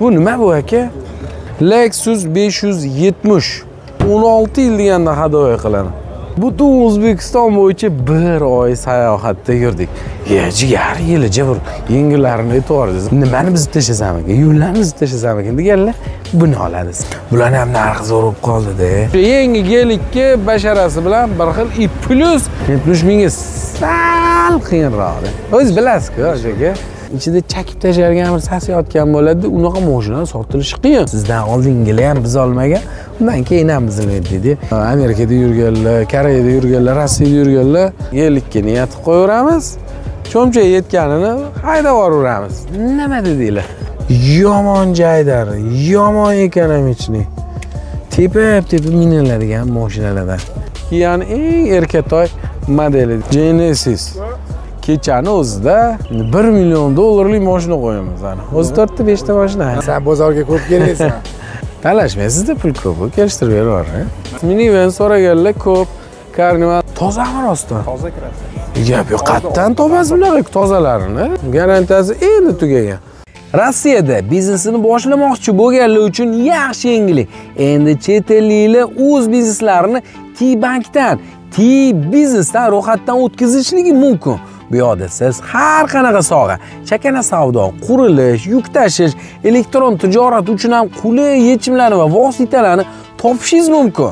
Bu nima bu aka? Lexus 570 16 yil deganda hadoya qiladi. Butun O'zbekiston bo'yicha bir oy sayohatda yurdik. Jigar yilicha bir yengillarini aytordingiz. Nimani biz tashlasam ekan, yo'llarni biz tashlasam ekan deganlar, buni oladi. Bular ham narxi zo'r bo'lib qoldi-da. Yangi gelikka basharasi bilan bir xil i plus 70 mingga sal qiyinroq. O'zingiz bilasiz-ku, aka. İçinde çekip tashlagan bir sasiyotgan bo'ladi, unaqa mashina sotilishi qiyin. Sizdan oldingilar ham biz olmagan, undan keyin ham bizilmaydi dedi. Amerikada yurganlar, Koreyada yurganlar, Rossiyada yurganlar yelikka niyat qo'yaveramiz. Cho'mcha yetganini haydab yuboramiz. Nima dedinglar? Yomon joydar, yomon ekonomichni. Tepib miniladigan mashinalardan. Yani eng erkatoy modeli Genesis. Kechani o'zida $1 million mashina qo'yamiz ana. O'zi 4-5 ta mashina. Sen bozorga ko'p kelaysan. Talashmaysizda, pul ko'p, kelishtirib beraver. Minivan so'raganlar ko'p. Karnival tozami rostdan? Toza kirasiz. Gap yo'q, qattan topasiz bunaqa tozalarini. Garantiyasi endi tugagan. Rossiyada biznesini boshlamoqchi bo'lganlar uchun yaxshi yangilik. Endi chet elliklar o'z bizneslarini T-bankdan, T-biznesdan ro'yxatdan o'tkazishligi mumkin. Bu yoqda siz har qanaqa soha, chakana savdo, qurilish, yuk tashish, elektron tijorat uchun ham qulay yechimlarni va vositalarni topishingiz mumkin.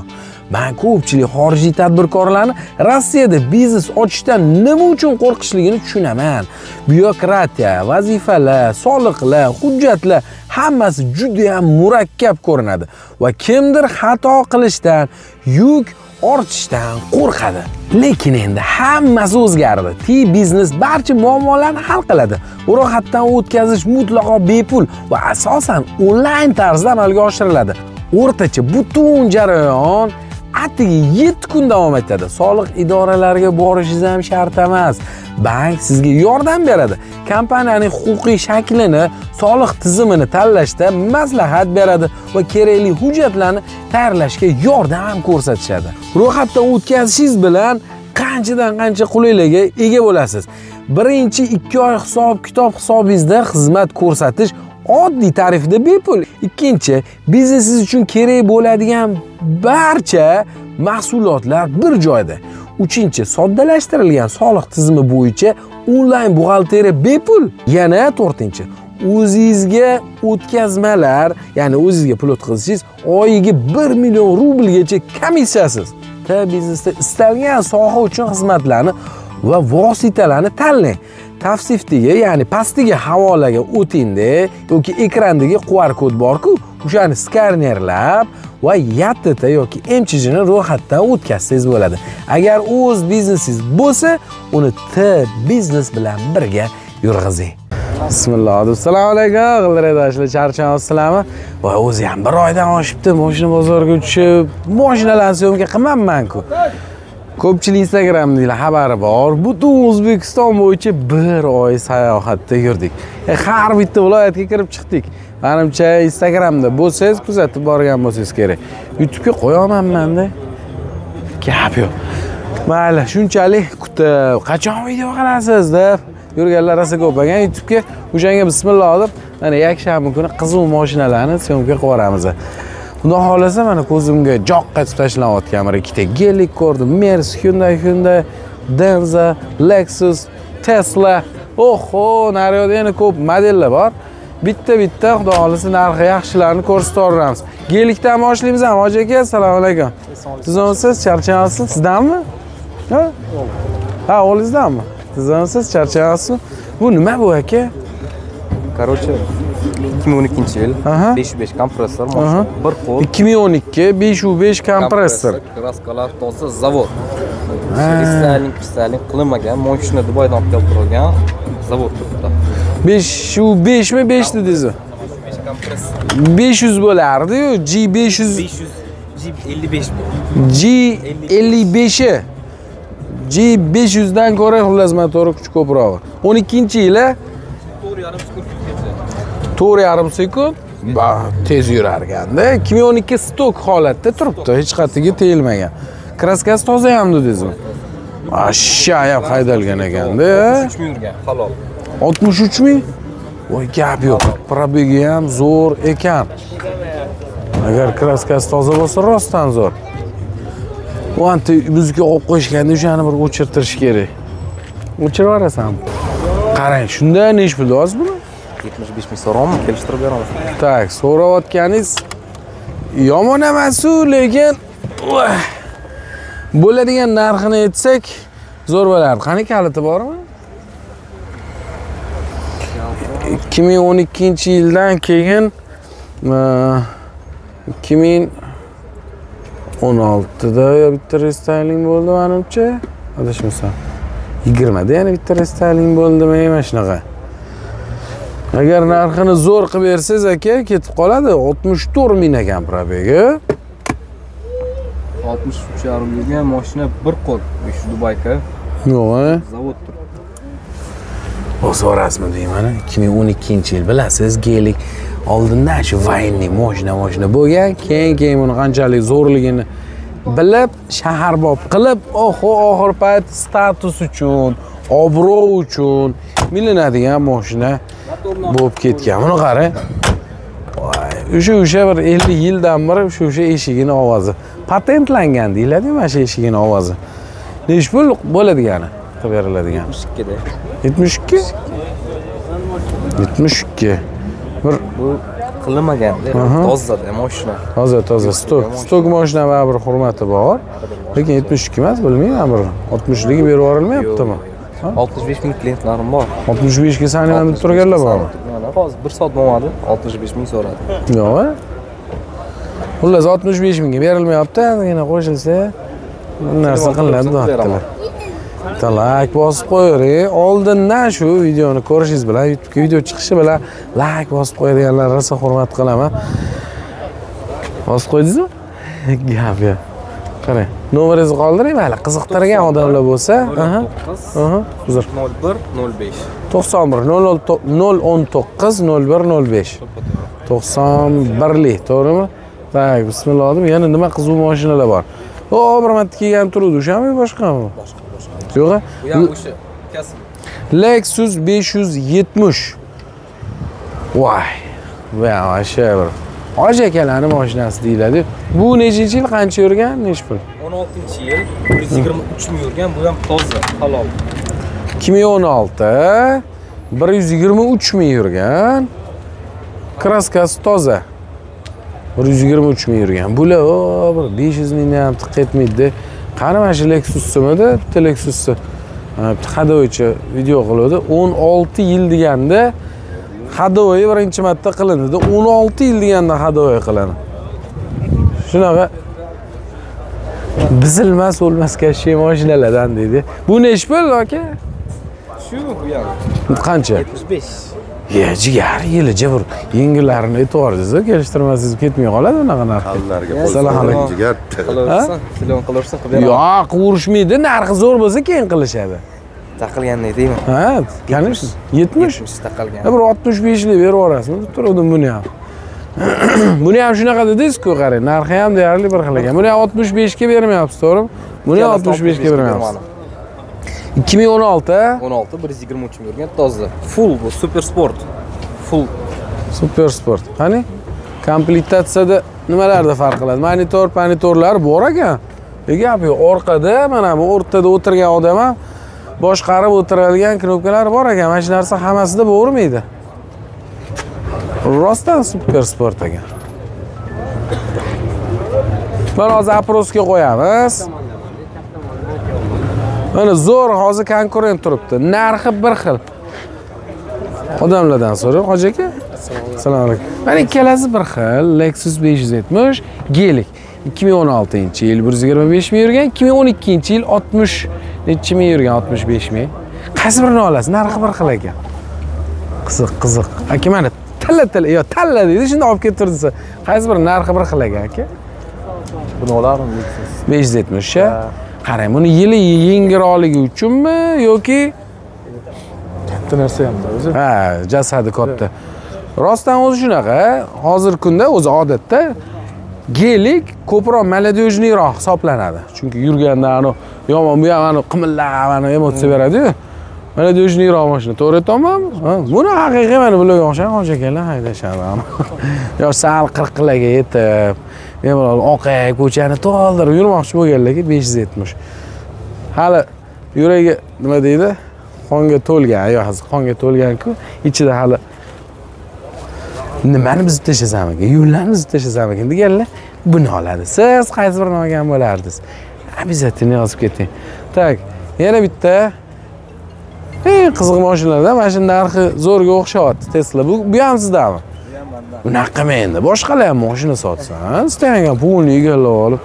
Men ko'pchilik xorijiy tadbirkorlarni Rossiyada biznes ochishdan nima uchun qo'rqishligini tushunaman. Byurokratiya, vazifalar, soliqlar, hujjatlar hammasi juda ham murakkab ko'rinadi va kimdir xato qilishdan, yuk ortishdan qo'rqadi. Lekin endi hammasi o'zgardi. T-biznes barcha muammolarni hal qiladi. Ro'yxatdan o'tkazish mutlaqo bepul va asosan onlayn tarzda amalga oshiriladi. O'rtacha butun jarayon atigi 7 kun davom etadi. Soliq idoralariga borishingiz ham shart emas. Bank sizga yordam beradi. Kompaniyaning huquqiy shaklini, soliq tizimini tanlashda maslahat beradi va kerakli hujjatlarni tayyorlashga yordam ko'rsatishadi. Ro'yxatdan o'tkazishingiz bilan qanchadan qancha qulaylikka ega bo'lasiz. Birinchi 2 oy hisob-kitob hisobingizda xizmat ko'rsatish oddiy tarifda bepul. Ikkinchi, biznesingiz uchun kerak bo'ladigan barcha mahsulotlar bir joyda. Uchinchi, soddalashtirilgan soliq tizimi bo'yicha onlayn buxgalteriya bepul. Yana to'rtinchi, o'zingizga o'tkazmalar, ya'ni o'zingizga pul o'tkazishingiz oyiga 1 million rublgacha komissiyasiz. Biznesda istalgan soha uchun xizmatlarni va vositalarni tanlang. Tavsifdagi, ya'ni pastdagi havolaga o'tingda yoki ekrandagi QR kod bor-ku, o'shani skanerlab va YTT yoki MCH'ni ro'yxatdan o'tkazsangiz bo'ladi. Agar o'z biznesingiz bo'lsa, uni T-biznes bilan birga yurg'izing. Bismillah. Assalomu alaykum. G'ildirakdoshlar, charchamoqsizlarmi? Voy, o'zi ham bir oydan oshibdi, mashina bozorga tushib, mashinalarni syomka qilmayman-ku. Ko'pchilik Instagramda xabari bor. Butun O'zbekiston bo'yicha bir oy sayohatda yurdik. Har bitta viloyatga kirib chiqdik. Menimcha Instagramda bo'lsangiz, kuzatib borgan bo'lsangiz kerak. YouTube'ga qo'yamanman-da. Gap yo'q. Mayli, shunchalik kutib, qachon video qilasiz deb yurganlar rosa ko'p ekan. YouTube'ga o'shanga bismillah deb, mana yakshanba kuni qiziq mashinalarni syomka qilib yuboramiz. Xudo xolasa mana ko'zimga joqqa tashlanayotgan bir ikkita gelik ko'rdim. Mercedes, Hyundai, Denza, Lexus, Tesla. Oho, naryoqda yana ko'p modellar bor. Bitta xudo xolasa narxi yaxshilarini ko'rsatib boramiz. Gelikdan boshlaymiz ham, hoji aka. Assalomu alaykum. Sizonsiz, charchayapsiz? Sizdanmi? Ha, o'g'lingizdanmi? Sizonsiz, charchayapsizmi? Bu nima bu aka? Короче, 2012-yil 505 kompressor mashina, bir qo'l. 2012 505 kompressor. Kraskalar toza zavod. Restyling qilinmagan, mashina Dubaydan olib kelib turgan zavod turibdi. 505 mi 5 dedingizmi? 505 kompressor. 500 bo'lardi-yu, G500 G55 bu. G55. G500 dan ko'ra xullas motori kuchi ko'proq. 12-yili 4,5 sekund. Tez yurar ekanda. 2012 stok holatda turibdi, hech qayerga tegilmagan. Kraskasi toza ham dedingizmi? Ashshayab haydalgan ekanda. 63 ming yurgan, halol. 63 ming? Voy gap yo'q. Probegi ham zo'r ekan. Agar kraskasi toza bo'lsa, rostdan zo'r. Bu anti muzika qo'yib qo'yishganda o'shani bir o'chirtirish kerak. O'chirib yuborasan. Qarang, shunda nech pul hozir buni? 75 ming so'rayapman, kelishtirib beramiz. Tak, so'rayotganingiz yomon emas-ku, lekin bo'ladigan narxini aytsak zo'r bo'lardi. Qani kaliti bormi? 2012-yildan keyin 2016da bitta restyling bo'ldi menimcha. Adashmasam. 20da yana bitta restyling bo'ldimi, mana shunaqa. Agar narxini zo'r qilib bersangiz aka, ketib qoladi. 64 ming ekan probegi. 63,5 milliga mashina bir qo'l. Shu Dubayga. Yo'q, zavod turibdi. Bosarasmi deyman, 2012-yil bilasiz, gelik oldindan shu vaynli mashina bo'lgan, keyin buni qanchalik zo'rligini bilib, shaharbob qilib, oxir payt status uchun, obro' uchun milinadigan mashina bo'lib ketgan. Buni qarang. O'sha bir 50 yildan beri o'sha eshigini ovozi patentlangan deyiladi, mana shu eshigini ovozi. Nech pul bo'ladigani? Qilib beriladigan. 72 da. 72? 72. Bir bu qilinmaganda, tozada mashina. Toza. Stok mashina va bir hurmati bor. Lekin 72 emas, bilmayman, bir 60 ligi berib yuborilmayaptimi? 65 ming klientlarim bor. 65 ga sanayman deb turganlar bormi? Hozir 1 soat bo'lmadi, 65 ming so'radi. Yo'q. Xullas 65 mingga berilmayapti, yana qo'shilsa bu narsa qilinadi deyaptilar. Like bosib qo'ying. Oldindan shu videoni ko'rishingiz bilan, YouTube'ga video chiqishi bilan like bosib qo'yadiganlar rosa hurmat qilaman. Bosib qo'ydingizmi? Gap yo'q. Qarang, nomeringizni qoldiring, mayli, qiziqtirgan odamlar bo'lsa, 01 05 91 019 01 05 91lik, to'g'rimi? Tak, bismillah dedim. Yana nima qiziq mashinalar bor? Bir marta kelgan turuvdi, o'shami boshqami? Yo'q. Bu ham o'sha kasb. Lexus 570. Voy. Va shayr. Hoji akalarning mashinasi deyiladi. Bu nechinchi yil, qancha yurgan, nech pul? 16-yil, 123 ming yurgan, bu ham toza, halol. 2016, 123 ming yurgan. Kraskasi toza. 123 ming yurgan. Bular bir 500 mingdan ham tiq etmaydi. Qani mana shu Lexus'imidi? Bitta Lexus'ni hadoyicha video qildi. 16 yil deganda hadoyi birinchi marta qilindi. 16 yil deganda hadoyi qiladi. Shunaqa bizilmas o'lmas kashshay mashinalardan deydi. Bu nech pul aka? Shu bu ham. Qancha? 75. Jigar yilicha bir yengillarini aytibordingiz, kelishtirmasangiz ketmay qoladi unaqa narxga. Assalomu alaykum jigar. Telefon qilaversan qilib beraman. Yo'q, urishmaydi, narxi zo'r bo'lsa keyin qilishadi. Taqilganday deyman. Ha, qanish? 70? Taqilgan. Bir 65 lik berib yuborasizmi? Deb turdim buni ham. Buni ham shunaqa dedingiz-ku, qarang, narxi ham deyarli bir xil ekan. Buni ham 65 ga bermayapsiz, to'g'rimi? Buni ham 65 ga bermayapsiz. 2016, 16 123 ming yurgan toza. Full bu super sport. Full super sport. Qani? Komplektatsiyada nimalarda farq qiladi? Monitorlar bor ekan. Gap yo'q, orqada mana bu o'rtada o'tirgan odam ham boshqarib o'tiradigan knopkalar bor ekan. Mana shu narsa hammasida bo'vermaydi. Rostdan super sport ekan. Mana hozir aprosga qo'yamiz. Mana zo'r hozir konkurent turibdi. Narxi bir xil. Odamlardan so'rab, hoji aka. Assalomu alaykum. Mana ikkalasi bir xil. Lexus 570 gelik. 2016-yil 125 ming yurgan, 2012-yil 60 necha ming yurgan, 65 ming. Qaysi birini olasiz? Narxi bir xil ekan. Qiziq. Aka mana talla deydi, shunda olib kelib turdi. Qaysi biri narxi bir xil ekan aka? Buni olardim. 570 ha. Qarang, buni yili yengilroqligi uchunmi yoki katta narsa ham o'zi? Ha, jasadi katta. Rostdan o'zi shunaqa, hozir kunda o'zi odatda gelik ko'proq maladyojniroq hisoblanadi. Chunki yurganda yomon bu ham qimillab emotsiya beradi-ku. Mana do'shniroq mashina, to'g'ri aytmayapmanmi? Ha, buni haqiqiy mana bularga o'xshagan hoji akalar haydashadi. Yo sal 40 qilarga yetib, bemalol oqay ko'chani to'ldirib yurmoqchi bo'lganlarga 570. Hali yuragi nima deydi? Qonga to'lgan, yo'q, qonga to'lgan-ku, ichida hali nimani buzib tashlasammiz, yo'llarni buzib tashlasammiz deganlar buni oladi. Siz qaysi birini olgan bo'lardingiz? Обязательно yozib keting. Tak, yana bitta qiziq mashinalarda mana shu narxi zo'rga o'xshayapti Tesla. Bu ham sizdami? Bunaqa endi. Boshqalar ham mashina sotsan, istagan pulni egallab olib.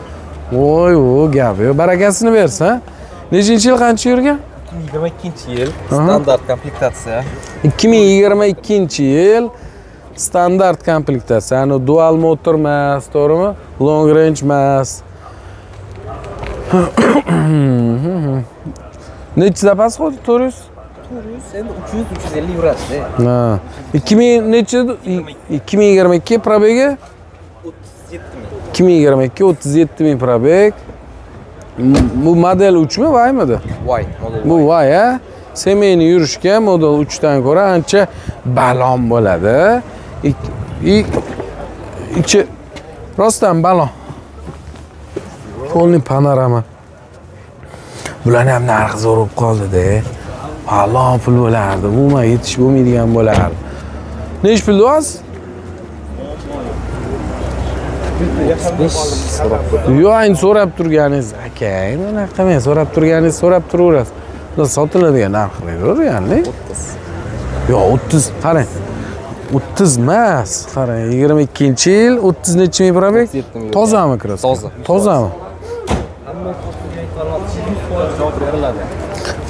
Voy, gap yo'q. Barakasini bersin. Nechinchi yil qancha yurgan? 2022-yil standart komplektatsiya. 2022-yil standart komplektatsiya. Yani dual motor emas, to'g'rimi? Long range emas. Necha zapas qo'ydi? 400? 400 endi 300-350 yuradi. Ha. 2000 necha? 2022 probegi? 2022 37000 probeg. Bu model 3 mi, Y midi? Y, model Y. Bu Y, ha? Semeyni yurishga model 3 dan ko'ra ancha balon bo'ladi. Ichi rostdan balon. Polni panorama. Bularni ham narxi zo'r bo'lib qoldi-da. Balon pul bo'lardi. Umuman yetish bo'lmaydigan bo'lardi. Nech pul deyapsiz? Yo'q, endi so'rab turganingiz, aka, endi unaqa emas, so'rab turganingiz, so'rab turaverasiz. Bunda sotiladigan narx qilaver, ya'ni. 30. Yo'q, 30, qarang. 30 emas, qarang, 22-yil, 30 necha ming probeg? Tozami kirasiz? Toza. Tozami?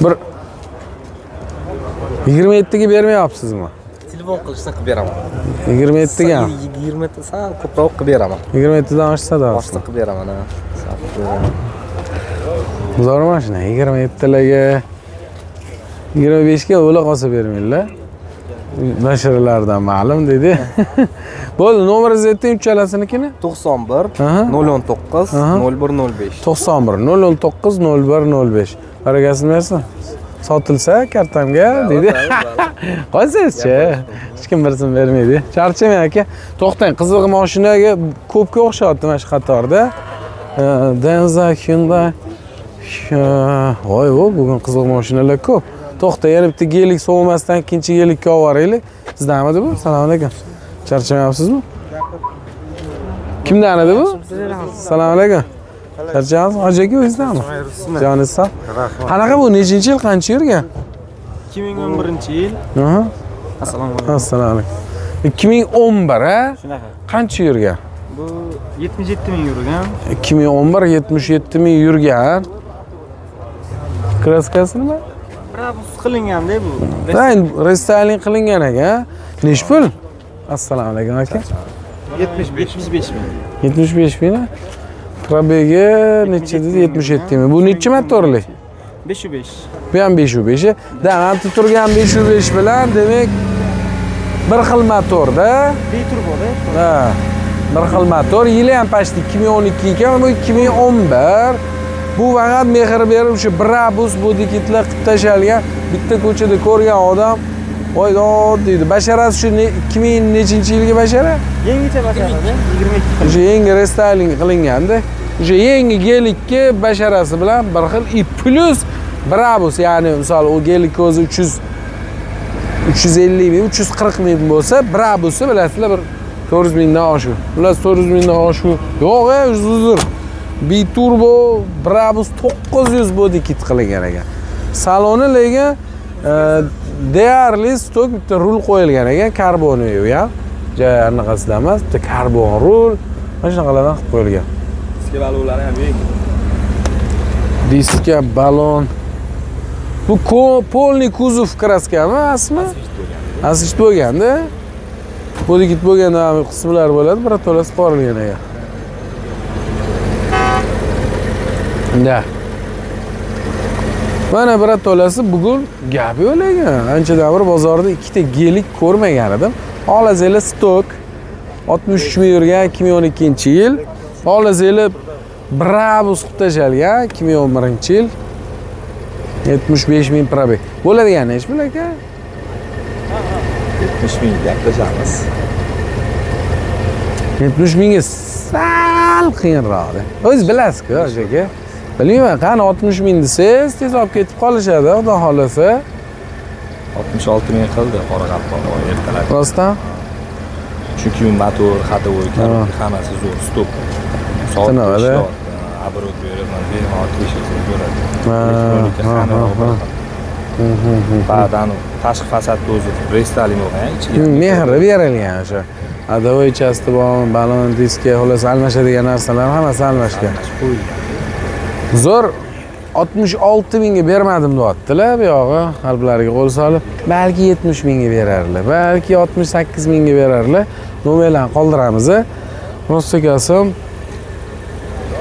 Bir 27 ga bermayapsizmi? Telefon qilishni qilib beraman. 27 ga. 20 ta sal ko'proq qilib beraman. 27 dan oshsa-da. Boshqa qilib beraman, ha. Zo'r mashina, 27 larga 25 ga o'la qolsa bermanglar. Nashrlardan ma'lum dedi. Bo'ldi, nomeringizni ayting, uchalasinikini? 91 019 0105. 91 019 0105. Barakasini bersin. Sotilsa kartamga dedi. Qo'ysangiz-chi. Hech kim birsini bermaydi. Charchamang aka. To'xtang, qiziq mashinaga ko'pga o'xshayapti mana shu qatorda. Denza, Hyundai. Voy, bugun qiziq mashinalar ko'p. To'xta, yana bitta gelik so'masdan ikkinchi gelikka olib boraylik. Sizdanmidi bu? Assalomu alaykum. Charchamayapsizmi? Kimdan edi bu? Assalomu alaykum. Charchamayapsiz? Hoji aka o'zingizdanmi? Joningiz sog'. Qanaqa bu? Nechinchi yil, qancha yurgan? 2011-yil. Assalomu alaykum. Assalomu alaykum. 2011 ha? Shunaqa. Qancha yurgan? Bu 77 ming yurgan. 2011 77 ming yurgan. Kraskasi nima? Brabus qilingan-da bu. Restyling qilingan ekan. Nech pul? Assalomu alaykum aka. 75 ming. 75 ming. Probegi necha dedi? 77 ming. Bu necha motorli? 505. Bu ham 505. Anti turgan 505 bilan, demak bir xil motorda. Biturboda. Ha. Bir xil motor. Yili ham pashti 2012 ekan, bu 2011. Bu faqat mehr berib o'sha Brabus bodikitlar qilib tashalgan bitta ko'chada ko'rgan odam voy deydi. Basharasi shu 2000 nechinchi yilga bashara? Yangicha basharada 22. O'sha yangi restyling qilinganda, o'sha yangi gelikka basharasi bilan bir xil plus Brabus, ya'ni misol u gelik o'zi 350 ming, 340 ming bo'lsa, Brabus'i bilasizlar bir 400 mingdan oshiq. Ular 400 mingdan oshiq. Yo'q, uzr. Biturbo Brabus 900 bodikit qilingan ekan. Saloni lekin deyarli stok bitta rul qo'yilgan ekan, karboniy ham. Joy anaqasida emas, bitta karbon rul, mana shunaqalardan qilib qo'yilgan. Diska balonlari ham yo'q. Diska balon. Bu polni kuzov kraskami, asmi? Asist bo'lganda. Bodikit bo'lganda ham qismlar bo'ladi, birato'lasi qorilgan ekan. Da. Mana birato'lasi bugun gap yo'q lekin. Anchadan bir bozorda ikkita gelik ko'rmagan edim. Olazeli stok 63 ming yurgan 2012-yil. Olazeli Brabus qilib tashalgan 2011-yil. 75 ming probek. Bo'ladigan ish bu aka? 70 ming gaplashamiz. 70 mingga sal qiyinroq. O'zingiz bilasiz-ku, aka. Bilmayman, qani 60 ming desangiz, tez olib ketib qolishadi, xudo xolasa. 66 ming qildi Qoraqalpoq ertalab. Rostdan? Chunki motor, ходовой, hammasi zo'r, stop. Soat Tinavada. Оборот beraman, bemalol tekshirib ko'radi. Ba'dan tashqi fasadda o'zi restalin bo'lgan, ichiga. Mehr berilgan o'sha. Adaviy chasti bor, balon, diska, xolos almashadigan narsalar hammasi almashgan. Zo'r 66 mingga bermadim deyaptilar, bu yog'i qalblariga qo'l solib. Balki 70 mingga berarlar, balki 68 mingga berarlar. Nomerlarni qoldiramiz. Rostakasim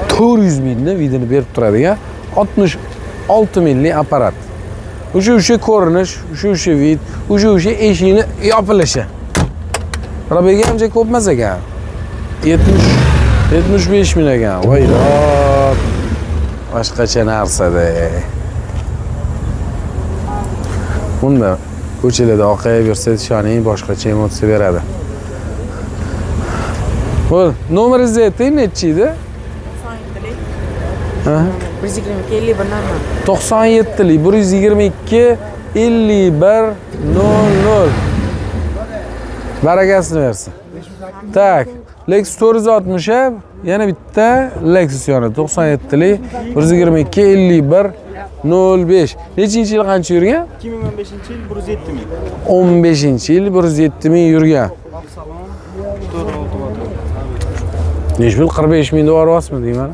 400 mingni vidini berib turadigan 66 minglik apparat. O'sha ko'rinish, o'sha vid, o'sha eshikni yopilishi. Probegi ham ko'p emas ekan. 75 ming ekan. Voyrot. Boshqacha narsada. Bunda ko'chalarda oqayib yursangiz, ishoning, boshqacha emotsiya beradi. Bo'l, nomeringizni ayting, nechi edi? 97lik 122 51 00. Barakasini bersin. Tak, Lexus 460 yana bitta Lexus yonida 97lik 122 51 05. Nechinchi yil qancha yurgan? 2015-yil 107 ming. 15-yil 107 ming yurgan. Necha pul 45 ming yuboryapsizmi deyman?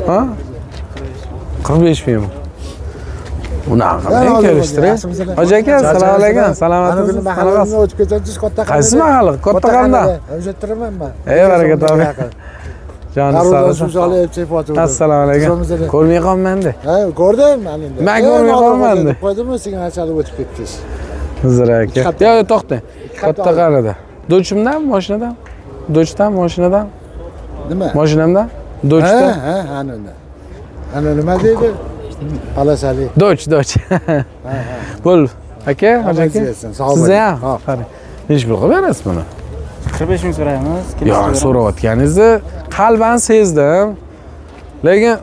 Ha? 45 ming. Unaqa qilib kelishtiring. Hoji aka, assalomu alaykum. Salomatimisiz? Mahallamga o'tib ketsangiz katta qanday? Qaysi mahalla? Katta qanday? O'sha turaman men. Baraka topi. Joningiz sog' bo'lsin. Assalomu alaykum. Ko'rmay qolmanda. Ha, ko'rdim men endi. Men ko'rmay qolmadim. Qo'ydimmi, sen achalib o'tib ketdingiz. Huzur aka. Yo'q, to'xtang. Katta qarada. Dochimdan, mashinadan? Dochdan, mashinadan? Nima? Mashinamdan? Dochdan? Ha, ana unda. Ana nima deydi? Palasali. Doch. Bo'l, aka, hoji aka. Siz ham. Qarang. Necha pul qilib berasiz buni? 45 ming so'raymiz. Yo'q, so'rayotganingizni qalban sezdim. Lekin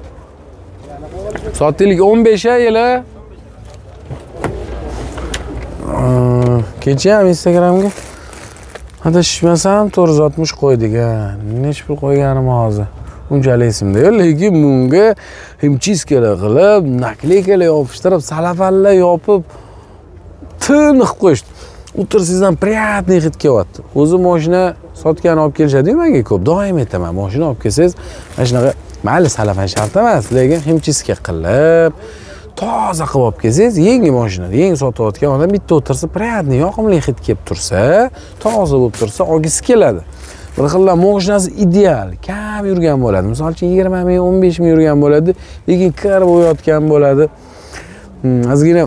soatlik 15 yili. Kecha ham Instagramga adashmasam 460 qo'ydik-a. Necha pul qo'yganim hozir? Unchalik esimda yo'q, lekin bunga himchiskalar qilib, nakleykalar yopishtirib, salafanlar yopib, tiniq qo'yishdi. O'tirsizdan приятный hid kelyapti. O'zi mashina sotgan olib kelishadi menga ko'p. Doim aytaman, mashina olib kelsangiz, mana shunaqa mayli salafan shart emas, lekin himchiska qilib, toza qilib olib kelsangiz, yangi mashina, yangi sotayotgan odam bitta o'tirsa, приятный, yoqimli hid kelib tursa, toza bo'lib tursa, olgisi keladi. Bir xillar mashinasi ideal, kam yurgan bo'ladi. Misol uchun 20 ming, 15 ming yurgan bo'ladi, lekin kir bo'yotgan bo'ladi. Ozgina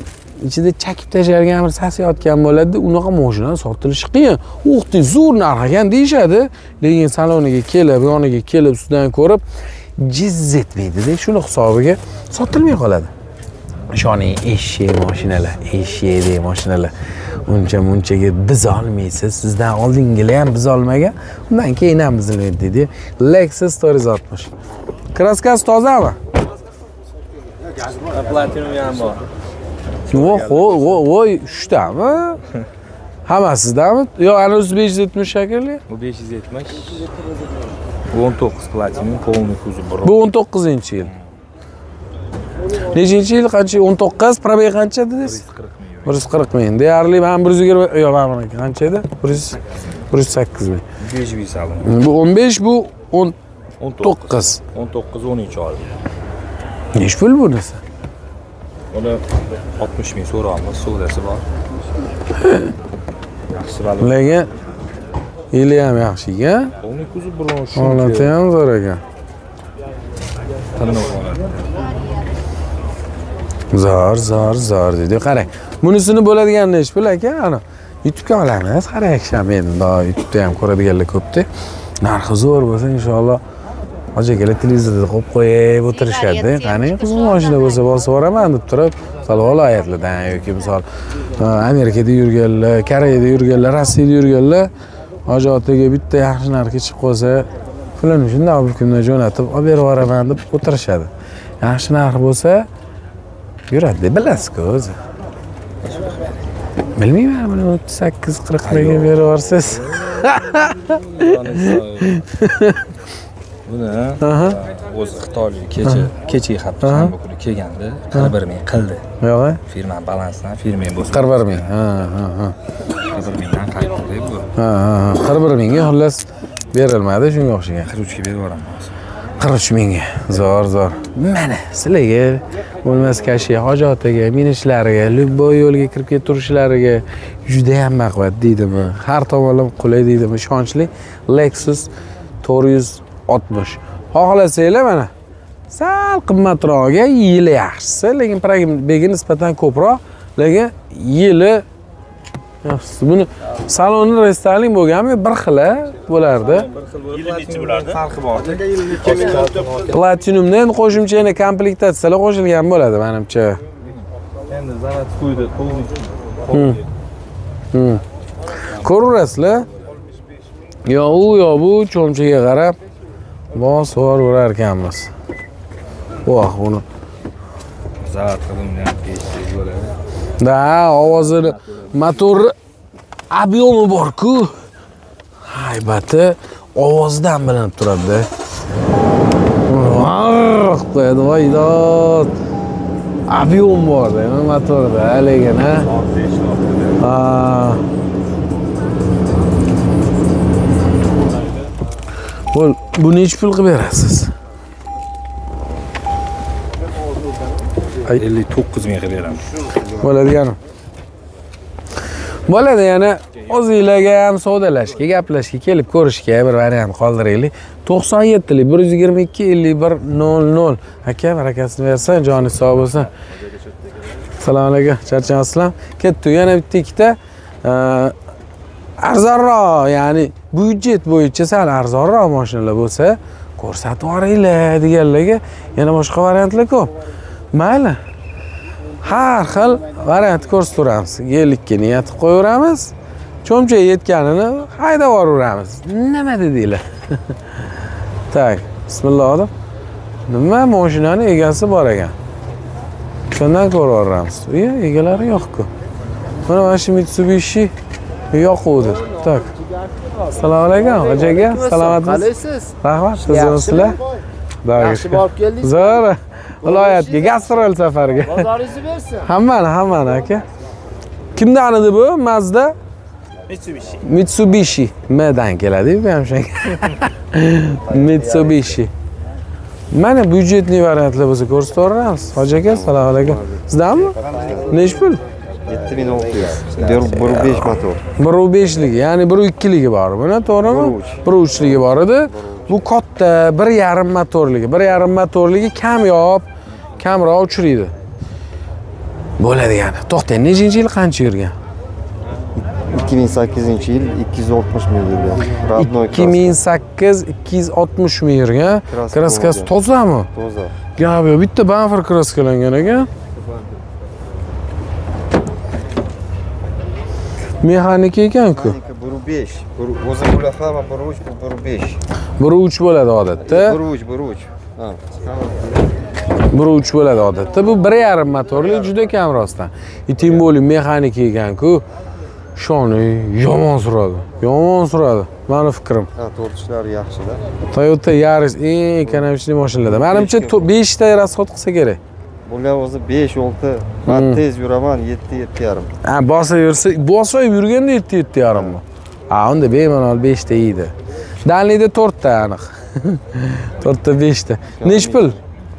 ichida chakib tashalgan bir sasiyotgan bo'ladi. Unaqa mashina sotilishi qiyin. O'xti zo'r narx ekan deyshadi, lekin saloniga kelib, yoniga kelib, ustidan ko'rib jiz etmaydi-da, shuni hisobiga sotilmay qoladi. Ishoning, eshak mashinalar. Munchaga biz olmaysiz. Sizdan oldingilar ham biz olmagan, undan keyin ham bizilmaydi dedi. Lexus 460. Kraskasi tozami? Platinum ham bor. Voy, shuchtami? Hammasizdanmi? Yo'q, ana o'zi 570 shekilli. Bu 570. Bu 19 platinum, полный kuzov bor. Bu 19-yil. Nechinchi yil qancha? 19, probeg qancha dedingiz? 140 ming. Deyarli men 120, yo'q, mana qancha edi? 108 ming. 500 salon. Bu 15, bu 19. 13 oy. Necha pul bu narsa? Uni 60 ming so'raymiz, sudasi bor. Yaxshi balon. Lekin yili ham yaxshi ekan. Polный kuzov bor, shu. Holati ham zo'r ekan. Zor dedi. Qarang. Bunisini bo'ladigan necha pul aka? Ana YouTube'ga olamiz. Qarang, men YouTube'da ham ko'radiganlar ko'pda. Narxi zo'r bo'lsa, inshaalloh Hoji akalar televizorda qo'yib qo'yib o'tirishadi. Qani qizim mashina bo'lsa bosib boraman deb turib, misol viloyatlardan yoki misol Amerikada yurganlar, Koreyada yurganlar, Rossiyada yurganlar hoji otaga bitta yaxshi narxga chiqib qolsa, pulini shunday olib kundan jo'natib olib berib boraman deb o'tirishadi. Yaxshi narx bo'lsa yuradi, bilasiz-ku o'zi. Bilmayman, buni 38-40 ga berib yuborsiz. Buni o'zi Xitoylik kecha hafta kuni kelganda 41 ming qildi. Yo'q, Firma balansidan firma bo'lsa 41 ming. 41 mingdan qaytdi bu. 41 mingga xullas berilmadi, shunga o'xshagan. 43 ga berib yuboraman. 43 mingga. Zo'r. Mana sizlarga bo'lmas kashi hoji otaga minishlariga, любой yo'lga kirib keturishlariga juda ham baquvvat deydimi? Har tomonlama qulay deydimi? Ishonchli Lexus 460. Xohlasanglar mana sal qimmatroqga yili yaxshisi, lekin probega nisbatan ko'proq, lekin yili yaxshisi. Buni saloni restoran bo'lganmi, bir xil bo'lardi. Yili necha bo'lardi? Farqi bor. Platinumdan qo'shimcha yana komplektatsiyalar qo'shilgan bo'ladi, menimcha. Endi zavodskoyda Ko'rasizlar? Yo bu cho'mchaga qarab bosib yurar ekanmiz. Voh, buni zavod qildim ham 500 bo'ladi. da ovozini motori obyomi bor-ku. Haybati ovozidan bilinib turadi. Voh, qo'yadi voydod. Abyom bor, motorda, lekin bu necha pul qilib berasiz? 59 ming qilib beraman. Bo'ladigani. Bo'ladi, yana o'zingizlarga ham savdolashga, gaplashishga, kelib ko'rishga bir variant qoldiraylik. 97 lik 122 51 00. Aka, barakasini bersin, joni sog' bo'lsin. Assalomu alaykum, charchamasizlar? Ketdi, yana bitta ikkita arzonroq, ya'ni byudjet bo'yicha sal arzonroq mashinalar bo'lsa, ko'rsatib yuboringlar deganlarga yana boshqa variantlar ko'p. Mayli. Har xil variant ko'rsatamiz. Yellikka niyat qo'yaveramiz. Cho'mchaga yetganini haydab yuboramiz. Nima dedinglar? Tak, bismillah. Nima mashinani egasi bor ekan. Shundan ko'raveramiz. Egalari yo'q-ku. Mana shu Mitsubishi yo'qudi. Tak. Assalomu alaykum, hojaga. Salomatmisiz? Qalaysiz? Rahmat, sizlar. Yaxshi borib keldingiz. Zo'r. Viloyatga, gastrol safariga. Bozoringizni bersin. Hammani aka. Kimdan edi bu? Mazda? Mitsubishi. M'dan keladi, bu ham shunga. Mitsubishi. Mana byudjetli variantlar bo'lsa ko'rsataveramiz. Hoji aka, assalomu alaykum. Sizdanmi? Nech pul? 7600. 1.5 motor. 1.5 ligi, ya'ni 1.2 ligi bor. Buni to'g'rimi? 1.3 ligi bor edi. Bu katta 1.5 motorligi. 1.5 motorligi kamroq uchiradi. Bo'ladi yani. To'xtang, nechinchi yil qancha yurgan? 2008-yil 260 ming yurgan. 2008 260 ming yurgan. Kraskasi tozami? Toza. Gap yo'q, bitta bamper kraskalangan ekan. Mexanika ekan-ku. 1.5. O'zi bular hamma 1.3, 1.5. 1.3 bo'ladi odatda. 1.3. Ha. 1.3 bo'ladi odatda. Bu 1.5 motorli juda kam rostdan. Tем более mexanika ekan-ku. Shoni yomon suradi. Meni fikrim. Ha, tortishlari yaxshi-da. Toyota Yaris eng ekonomik mashinalardan. Menimcha 5 ta rasxod qilsa kerak. Bular o'zi 5-6. Men tez yuraman 7-7.5. Ha, bosib yurganda 7.5 mi? Ha, unda bemalol 5 ta yeydi. Danlida 4 ta aniq. 4 ta 5 ta. Nech pul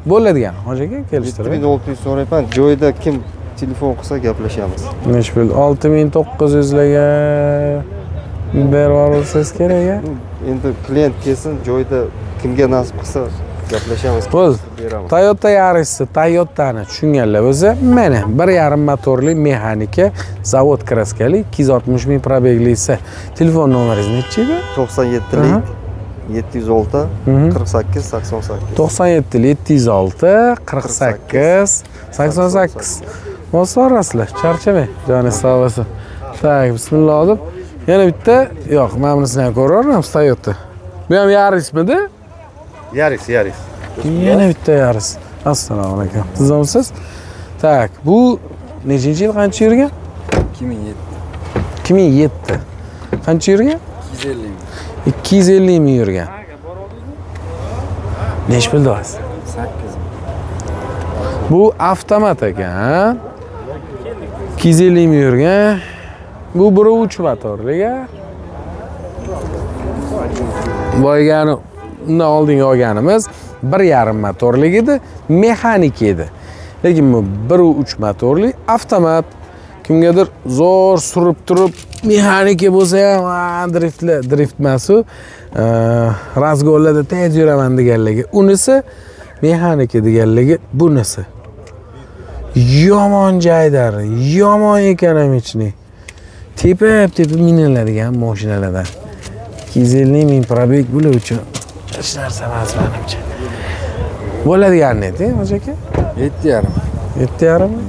bo'ladigan? Hoji aka, kelishtirib. 7600 so'rayman. Joyda kim telefon qilsa gaplashamiz. Nech pul? 6900 larga berib yuborsangiz kerak-a? Endi klient kelsin, joyda kimga nasib qilsa gaplashamiz. Bo'l. Toyota Yaris'ni, Toyota'ni tushunganlar bo'lsa, mana 1.5 motorli mexanika, zavod kraskali, 260 ming probeglisi. Telefon nomeringiz necha edi? 97 lik 706 48 88. 97 706 48 88. Bosorasizlar, charchamang. Joningiz sog' bo'lsin. Tak, bismillah deb. Yana bitta, yo'q, men bunisini ham ko'raveramiz Toyota. Bu ham Yarismidi? Yaris. Yana bitta Yaris. Assalomu alaykum. Tuzamsiz? Tak, bu nechinchi yil qancha yurgan? 2007. 2007. Qancha yurgan? 250 ming. 250 ming yurgan. Nech pul deyapsiz? 8 ming. Bu avtomat ekan. 250 ming yurgan. Bu 1.3 motorli. Boygani undan oldingi olganimiz 1.5 motorli edi, mexanik edi. Lekin bu 1.3 motorli avtomat. Kimgadir zo'r surib turib, mexanika bo'lsa ham drift emas-u, razgollarda tez yuraman deganligi. Unisi mexanika deganligi bunisi. Yomon jaydar, yomon ekan amichni. Tepib miniladigan mashinalardan. 250 ming probeg bo'lishi uchun hech narsa emas menimcha. Bo'ladigan edi, hoji aka? 7,5. 7,5 mi?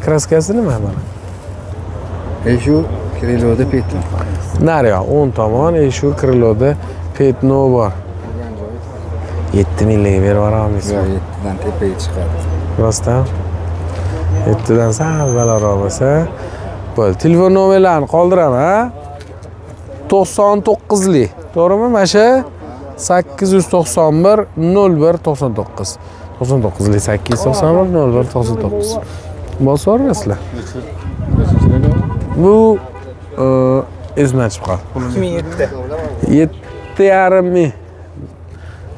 Kraskasi nima mana? Shu kriloda petno. Naryo, 10 tomon, shu kriloda petno bor. 7 mingga berib yuboramiz. 7dan tepaga chiqadi. Rostdan. 7dan sal balandroq bo'lsa, bo'ldi. Telefon nomerlarini qoldiraman. 99lik. To'g'rimi? Mana shu 891 01 99. 99lik 891 01 99. Bosorasizlar. Bu esdan chiqib qoldi. 2007. 7,5 ming.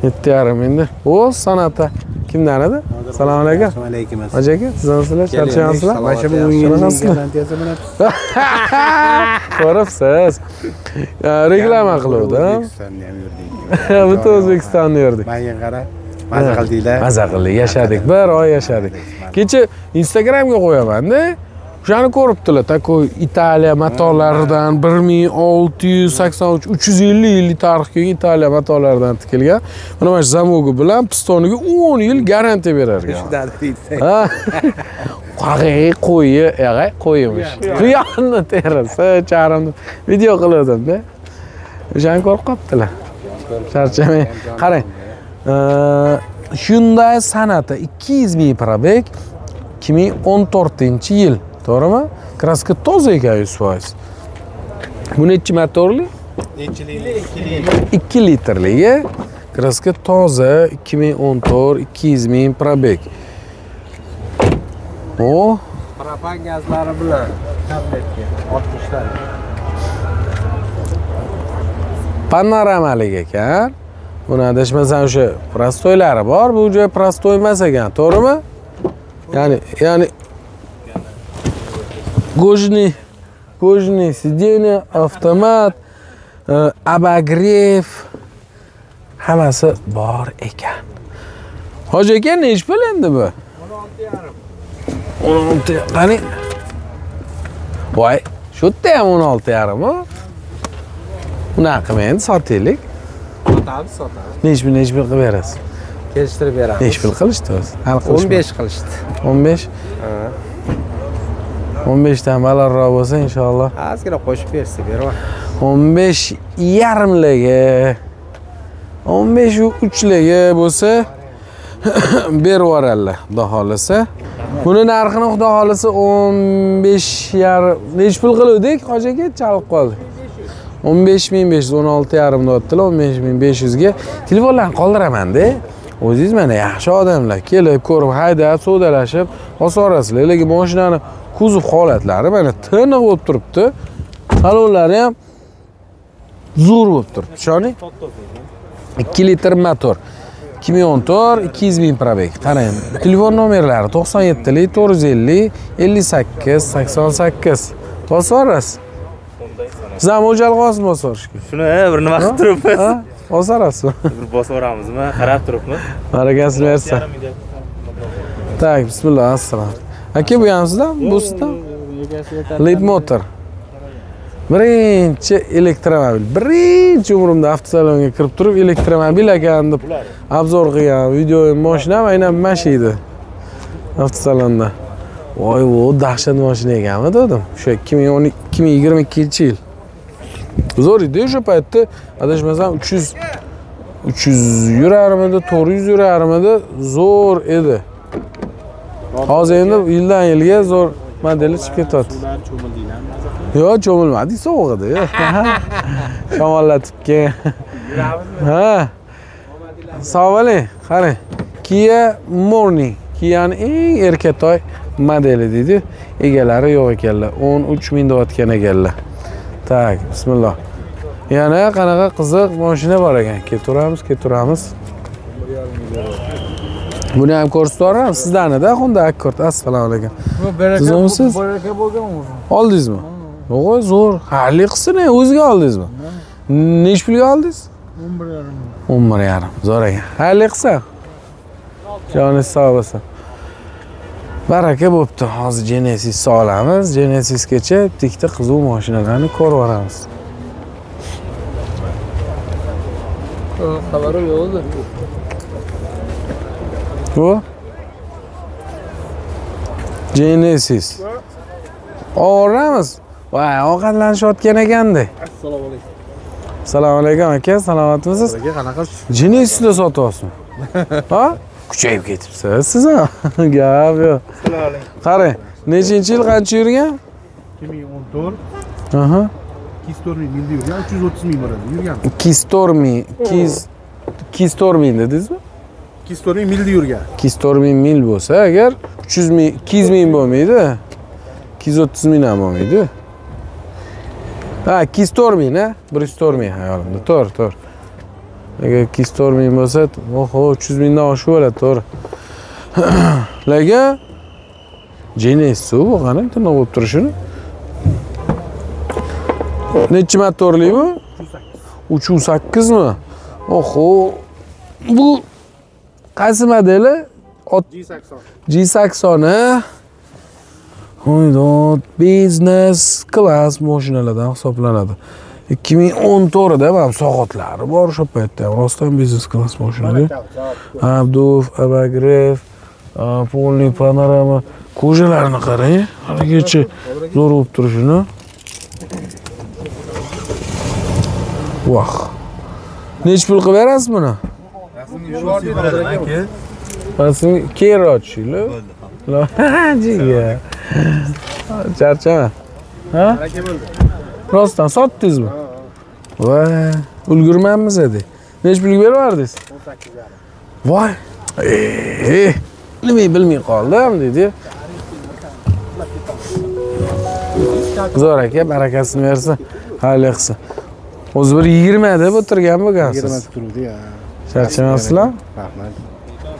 7,5 mingda. O san'atda kimdan edi? Assalomu alaykum. Assalomu alaykum. Hoji aka, sizlarsizlar, charchaysizlar? Mana shu o'yinning garantiyasi bilan Ko'ribsiz. Reklama qiluvdim. O'zbekistonni ham yurdik. Butun O'zbekistonni yurdik. Menga qara. Maza qildinglar. Maza qildik, yashadik. Bir oy yashadik. Kecha Instagramga qo'yaman-da. O'shani ko'ribdilar. Takoy Italiya motorlaridan 1683 350 yillik tarixga ega Italiya motorlaridan tikilgan. Mana shu zamogi bilan pistoniga 10 yil garantiya berar ekan. Ha. Haqiqiy qo'yimish. Quyonni terisi, charimni video qildim-da. O'shani ko'rib qopdilar. Charchamang. Qarang. Hyundai Sonata 200 ming probeg 2014-yil. To'g'rimi? Kraska toza ekan 100%. Bu nechi motorli? 2 litrligi. Kraska toza 2014 200 ming probeg. O, propan gazlari bilan tabletga 60lar. Panoramalik ekan. Buni adashmasam o'sha prostoylari bor, bu joy prostoy emas ekan, to'g'rimi? Ya'ni Kojniy sideniya, avtomat, abagrev hammasi bor ekan. Hoji aka, nech pul endi bu? 16,5. Qani? Voy, shu yerda ham 16,5 mi? Bunaqa qilmang, sotaylik. Sotamiz. Nech pul qilib berasiz? Kelishtirib beramiz. Nech pul qilishdi o'zi? 15 qilishdi. 15? 15 dan balandroq bo'lsa inshaalloh. Ozgina qo'shib bersa beraver. 15 yarimligi 15 3ligi bo'lsa berib yuborarlar, xudo xolasa. Buni narxini xudo xolasa 15 yarim. Nech pul qiluvdik? Hoji aka chalib qoldi. 15.500 16,5 deyaptilar. 15.500 ga telefonlarni qoldiraman-da. O'zingiz mana yaxshi odamlar kelib, ko'rib, haydab, savdolashib osorasizlar. Lekin mashinani kuzov holatlari mana tiniq bo'lib turibdi. Salonlari ham zo'r bo'lib turibdi. Ishoning. 2 litr motor. 2014 200 ming probeg. Qarang, telefon nomerlari 97lik 450 58 88. Bosorasiz. Siz ham o'jalg'osiz bosorishga. Shuni bir nima qilib turibmiz. Ha? Bosorasiz. Bir bosib oramizmi? Qarab turibmiz. Barakasini bersin. Tak, bismillah, assalom. Aka, bu ham sizdan? Bu sizdan? Lead motor. Birinchi elektromobil. Birinchi umrimda avtosalonga kirib turib elektromobil ekan deb obzor qilgan video mashinam aynan mana shu edi. Avtosalonda. Voy, bu dahshat mashina ekanmi dedim. O'sha 2022-yil. Zo'r edi o'sha paytda. Adashmasam 300 yurarmidi, 400 yurarmidi, zo'r edi. Hozir endi yildan yilga zo'r modeli chiqib ketyapti. Yo'q, cho'milmadi, sovuq edi. Shamollatib kelgan. Ha. Savoli, qarang. Kia Morning. Kia'ning eng erkatoy modeli deydi. Egalari yo'q ekanlar. 13 ming deyotgan ekanlar. Tak, bismillah. Yana qanaqa qiziq mashina bor ekan. Ketaveramiz. Buni ham ko'rsatib beraman. Sizdan-da Honda Accord. Assalomu alaykum. Baraka bo'lganmi? Oldingizmi? O'g'ay zo'r. Xarli qilsin, o'ziga oldingizmi? Nech pulga oldingiz? 11,5. 11,5. Zo'r ekan. Xarli qilsin. Joningiz sog' bo'lsin. Baraka bo'pti. Hozir Genesis olamiz. Genesisgacha bitta qiziq mashinalarni ko'rib boramiz. Xabarim yo'q edi. Bu Genesis. O'ramiz. Voy, ovqatlanishayotgan ekanda. Assalomu alaykum. Assalomu alaykum aka, salomatmisiz? Aka, qanaqasiz? Genesisni sotyapsizmi? Ha? Kuchayib ketibsiz siz ham. Gap yo'q. Assalomu alaykum. Qarang, nechinchi yil qancha yurgan? 2014. Aha. Kistormi milda yurgan, 330 ming boradi. Yurgan. Kistormi dedingizmi? Kistormi milda yurgan. Kistormi mil bo'lsa, agar 300 ming, 200 ming bo'lmaydi. 230 ming ham bo'lmaydi. Ha, Kistormi, 100 ming hayolimda. To'g'ri. Agar Kistormi bo'lsa, oho, 300 mingdan oshib bo'ladi, to'g'ri. Lekin Genesis bu qani tiniq bo'lib turishini. Necha motorli bu? 308 mi? Oho. Bu qaysi modeli? G80. Hoydot business class mashinalardan hisoblanadi. 2014 da ham soatlari bor o'sha paytda. Rostdan business class mashinalar. Abduf, Abagrev, polniy panorama ko'jalarini qarang. Haligacha zo'r bo'lib turishini. Voh. Nech pul qilib berasiz buni? Rasmiy kerochili. Jiga. Charchama. Ha? Rostdan sotdingizmi? Voy, ulgurmanmiz edi. Nech pulga berib yubordingiz? 18,5. Voy. Bilmay qoldim dedi. Zo'r aka, barakasini bersin. Xayr qilsin. O'zi bir 20 deb o'tirgan bo'lgansiz. 20 turdi ya. Charchamasizlar? Rahmat.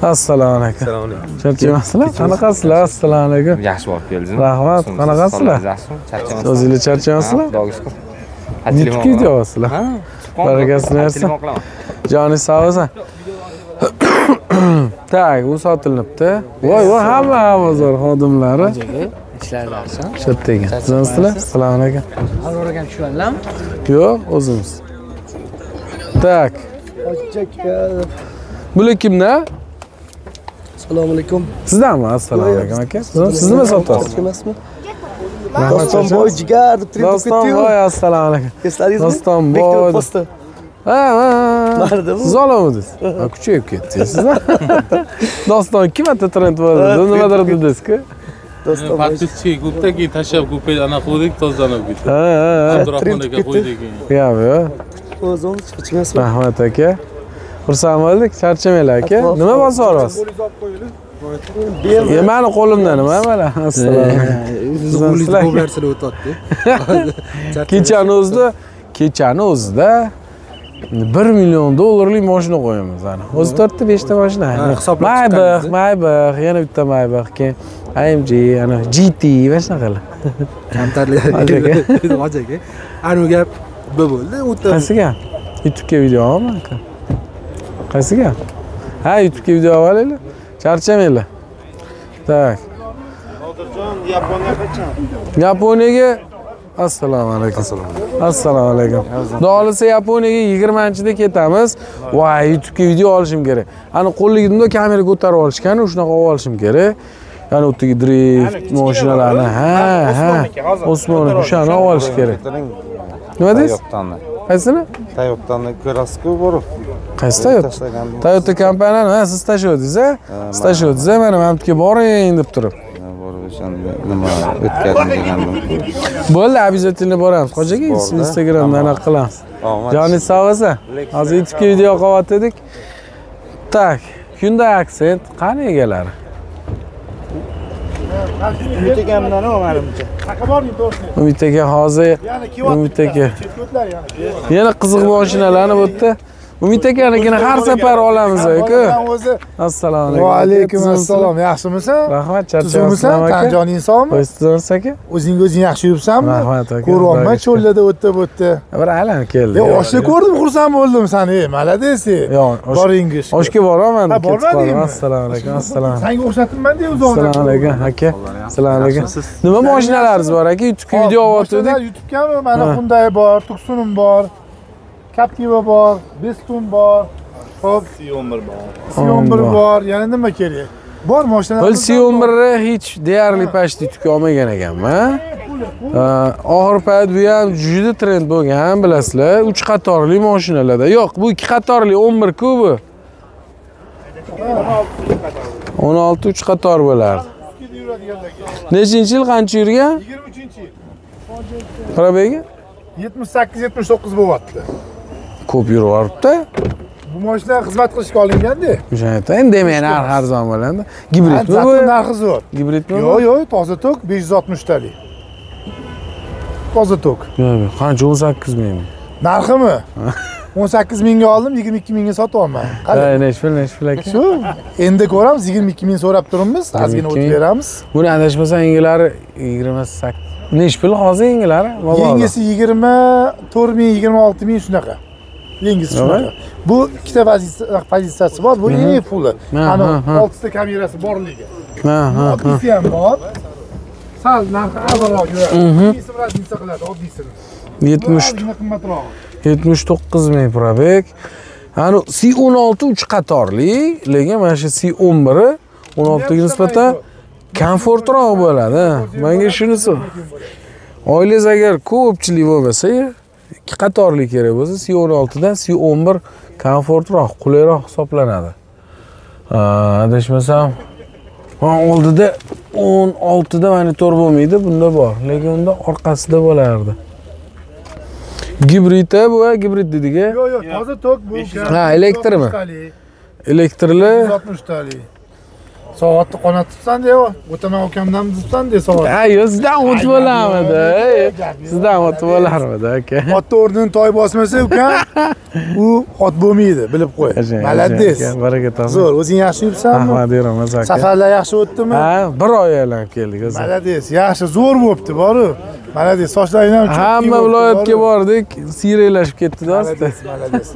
Assalomu alaykum. Assalomu alaykum. Charchamasizlar? Qanaqasizlar? Assalomu alaykum. Yaxshi bo'lib keldingizmi? Rahmat. Qanaqasizlar? Charchamasizlar? O'zingizlar charchamasizlar? Xudoga shukr. YouTube ketyapsizlar. Barakasini bersin. Joningiz sog' bo'lsin. Tak, bu sotilibdi. Voy, hamma bozor xodimlari. Ishlarlarsan. Shatdagi. Sizlar? Assalomu alaykum. Avrorgan tushganlarmi? Yo'q, o'zimiz. Tak. Bular kimda? Assalomu alaykum. Sizdanmi? Assalomu alaykum aka. Siz nima sotyapsiz? Emasmi? Dostonboy jigar deb turib Dostonboy, assalomu alaykum. Eslaringizmi? Dostonboy. Posta. Ha. Mardimi? Siz olomidingiz? Ha, kuchayib ketdingiz siz. Doston kim ata trend bo'ldi? Nimadir dedingiz-ku? Dostonboy. Подписчик ko'pda keyin tashlab ko'pay ana qo'ydik, tozalab ketdi. Ha. Abdurahmon aka qo'ydik keyin. Yo'q. O'zim chiqmasmi? Rahmat aka. Xursand bo'ldik, charchamanglar aka. Nima bosyapsiz? Mani qo'limda nima mana? Assalomu alaykum. Kechani o'zida 1 million dollarlik mashina qo'yamiz ana. O'zi 4-5 ta mashina. Maybach, yana bitta Maybach, keyin AMG, ana GT va shunaqalar. Kamtarlik. Hojaga. Anu gap bo'ldi. Qaysi gap? YouTube'ga video olaman aka. Qaysi gap? Ha, YouTube'ga video olaylik. Charchamanglar. Tak. Nodirjon, Yaponiya qachon? Yaponiyaga Assalomu alaykum. Assalomu alaykum. Xudo Yaponiyaga 20-da ketamiz. Voy, YouTube'ga video olishim kerak. Ani qo'lligimda kamera ko'tarib olishgan, shunaqa olib olishim kerak. Ya'ni o'tdagi drift mashinalarni, Osmonov o'shani olib olish kerak. Nima deysiz? Qaysini? Toyota'ni ko'rasiz-ku, bor. Qaysi Toyota? Toyota kompaniyani, siz tashladingiz, Siz tashladingiz, mana mamtga boring deb turib. Nima o'tkazdim degandim. Bo'ldi, обязательно boramiz. Qo'jaga Instagramdan anaqa qilamiz. Joningiz sog' bo'lsa. Hozir YouTube'ga video qilyaptik. Tak, Hyundai Accent qani egalari? Umid akamdan menimcha. Qaqa boring to'g'ri. Umid aka hozir Umid aka. Yana qiziq mashinalarni bu yerda. Umid akanikini har safar olamiz aka. Assalomu alaykum. Va alaykum assalom. Yaxshimisan? Rahmat, charchamayapsizmi aka? Tanjon insonmi? Qo'ysiz aka? O'zing yaxshi yuribsanmi? Rahmat aka. Ko'rolmay cho'llada o'tdi. Bir aylanib keldi. Oshni ko'rdim, xursand bo'ldim seni. Malades. Boringiz. Oshga boraman. Assalomu alaykum. Assalomu. Senga o'xshatibman-da o'zim. Assalomu alaykum aka. Assalomu alaykum. Nima mashinalaringiz bor aka? YouTube'ga video olyaptik. YouTube'gami? Mana Hyundai bor, Tucsonim bor. Captiva bor, Bestun bor, hop, Sion1 bor. Sion1 bor, yana nima kerak? Bor mashinalar. Biz Sion1ni hech deyarli pashti tutga olmagan ekanman. Oxir payt bu ham juda trend bo'lgan, bilasizlar. 3 qatorli mashinalarda. Yo'q, bu 2 qatorli 11 ku bu. 16 3 qator bo'lardi. Nechinchi yil qancha yurgan? 23-yil. Probegi? 78-79 bo'lyapti. Ko'p yuryapti. Bu mashina xizmat qilishga olingan-da. O'shani endi men arzon bo'ladi. Gibridmi bu? Narxi zo'r. Gibridmi? Yo'q, toza tok 560 talik. Toza tok. Yo'q, qancha 18 ming. Narximi? 18 mingga oldim, 22 mingga sotyapman. Nechpil aka? Shu, endi ko'ramiz, 22 ming so'rab turibmiz, ozgina o'tib beramiz. Buni adashmasam yengilari 28. Nechpil hozir yengilari? Yengisi 24 ming, 26 ming shunaqa. Yengisi shunaqa. Bu ikkita pozitsiyasi bor, bu eng puli. Ana 6 ta kamerasi borligi. Oddiysi ham bor. Sal narxi avvalroq yuradi. Oddiysi bilan dinsa qiladi, oddiysini. 79 ming probek. Ani C16 3 qatorli, lekin mana shu C11 16 ga nisbatan komfortroq bo'ladi. Menga shunisi. Oilangiz agar ko'pchilik bo'lmasa, 2 qatorli kerak bo'lsa, C16 dan C11 komfortroq, qulayroq hisoblanadi. Adashmasam, oldida 16 da monitor bo'lmaydi, bunda bor, lekin unda orqasida bo'lardi. Gibrid bu, gibrid dediga. Yo'q, toza tok bu. Ha, elektrmi? Elektrli 160 talik. Soatni qonatibsan-da, o'taman ukamdan debsan-da soat. Ha, yo'q, sizdan o'tib bo'larmidi? Sizdan o'tib bo'larmidi aka? Otni o'rnini toy bosmasa ukam, u ot bo'lmaydi, bilib qo'y. Malades. Baraka toping. Zo'r, o'zing yaxshi yuribsanmi? Rahmat beraman aka. Safarlar yaxshi o'tdimi? Ha, bir oy aylanib keldik o'zi. Malades, yaxshi, zo'r bo'libdi, boru. Malades, sochlaring ham cho'q. Hamma viloyatga bordik, siyraklashib ketdi-da. Malades.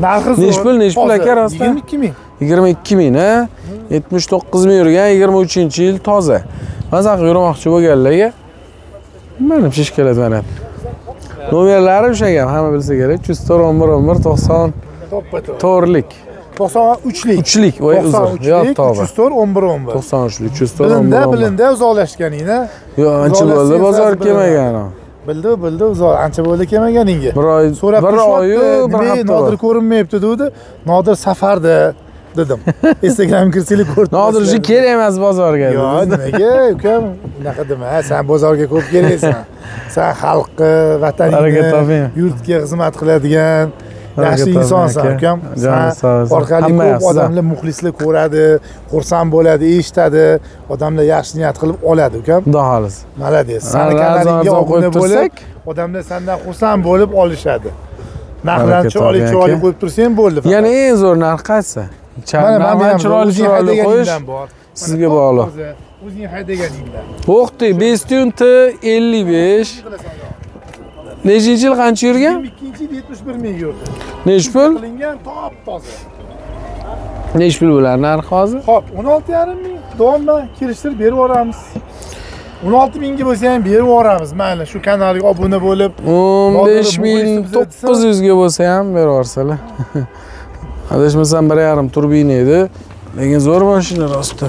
Narxi zo'r. Nechpil aka rostdan? 22 ming. 22 ming, ha? 79 ming yurgan, 23-yil toza. Masalan, yurmoqchi bo'lganlarga mana pish keladi mana. Nomerlari o'sha ham hamma bilsa kerak. 304 11 11 90 to'rtlik. 93lik. 3lik, voy uzr. Yo'q, to'g'ri. 304 11 11. 93lik, 304 11 11. Bilinda uzoqlashganingni. Yo'q, ancha bo'ldi bozor kelmagan. Bildi, uzoq ancha bo'ldi kelmaganingga. Bir oy, so'rab bir oy, bir hafta. Nodir ko'rinmayapti dedi. Nodir safarda dedim. Instagramga kirsanglar ko'rib. Nodirji kerak emas bozorga. Yo'q, nimaga? Ukam, unaqa dema. Sen bozorga ko'p keraksan. Sen xalqqa, vataningga, yurtga xizmat qiladigan yaxshi insonsan, ukam. Sen orqali ko'p odamlar, muxlislar ko'radi, xursand bo'ladi, eshitadi, odamlar yaxshi niyat qilib oladi, ukam. Xudo xolis. Malades. Seni kanalingga obuna bo'lib, odamlar sendan xursand bo'lib olishadi. Narxlarni chiroyli qo'yib tursang bo'ldi. Yana eng zo'r narx qaysi? Mana chiroyli qo'yish sizga bog'liq. O'zing haydaganingdan. O'qdi, Bestun T 55. Nechinchi yil qancha yurgan? 22-yil 71 ming yurdi. Nechpil? Qilingan top toza. Nechpil bo'lar narxi hozir? Xo'p, 16,5 ming. Davomdan kelishtirib berib yuboramiz. 16 mingga bo'lsa ham berib yuboramiz. Mayli, shu kanalga obuna bo'lib 15.900 ga bo'lsa ham berib yuborsalar. Adashmasam 1.5 turbina edi. Lekin zo'r mashina rostda.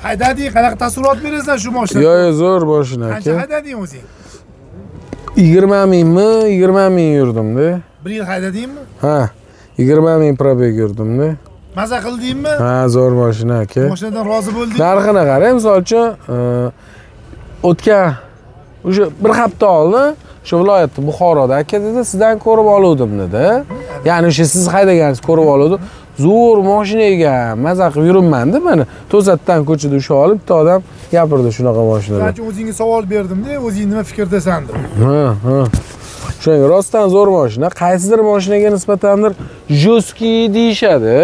Haydading, qanaqa taassurot berasan shu mashinaga? Yo'q, zo'r mashina aka. Qancha haydading o'zing? 20 mingmi? 20 ming yurdim-da. 1 yil haydadingmi? Ha, 20 ming probeg yurdim-da. Maza qildingmi? Ha, zo'r mashina aka. Mashinadan rozi bo'ldingmi? Narxini qarang, misol uchun, o'tgan o'sha bir hafta oldin shu viloyatda Buxoroda aka dedi, sizdan ko'rib oluvdim dedi. Ya'ni o'sha siz haydagansiz ko'rib oluvdim. Zo'r mashina ekan, maza qilib yuribman-da mana. To'satdan ko'chada usha olib, bitta odam gapirdi shunaqa mashinada. Qancha o'zingga savol berdim-da, o'zing nima fikrdasan deb. Ha. Shunga rostdan zo'r mashina, qaysidir mashinaga nisbatandir jo'ski deyishadi.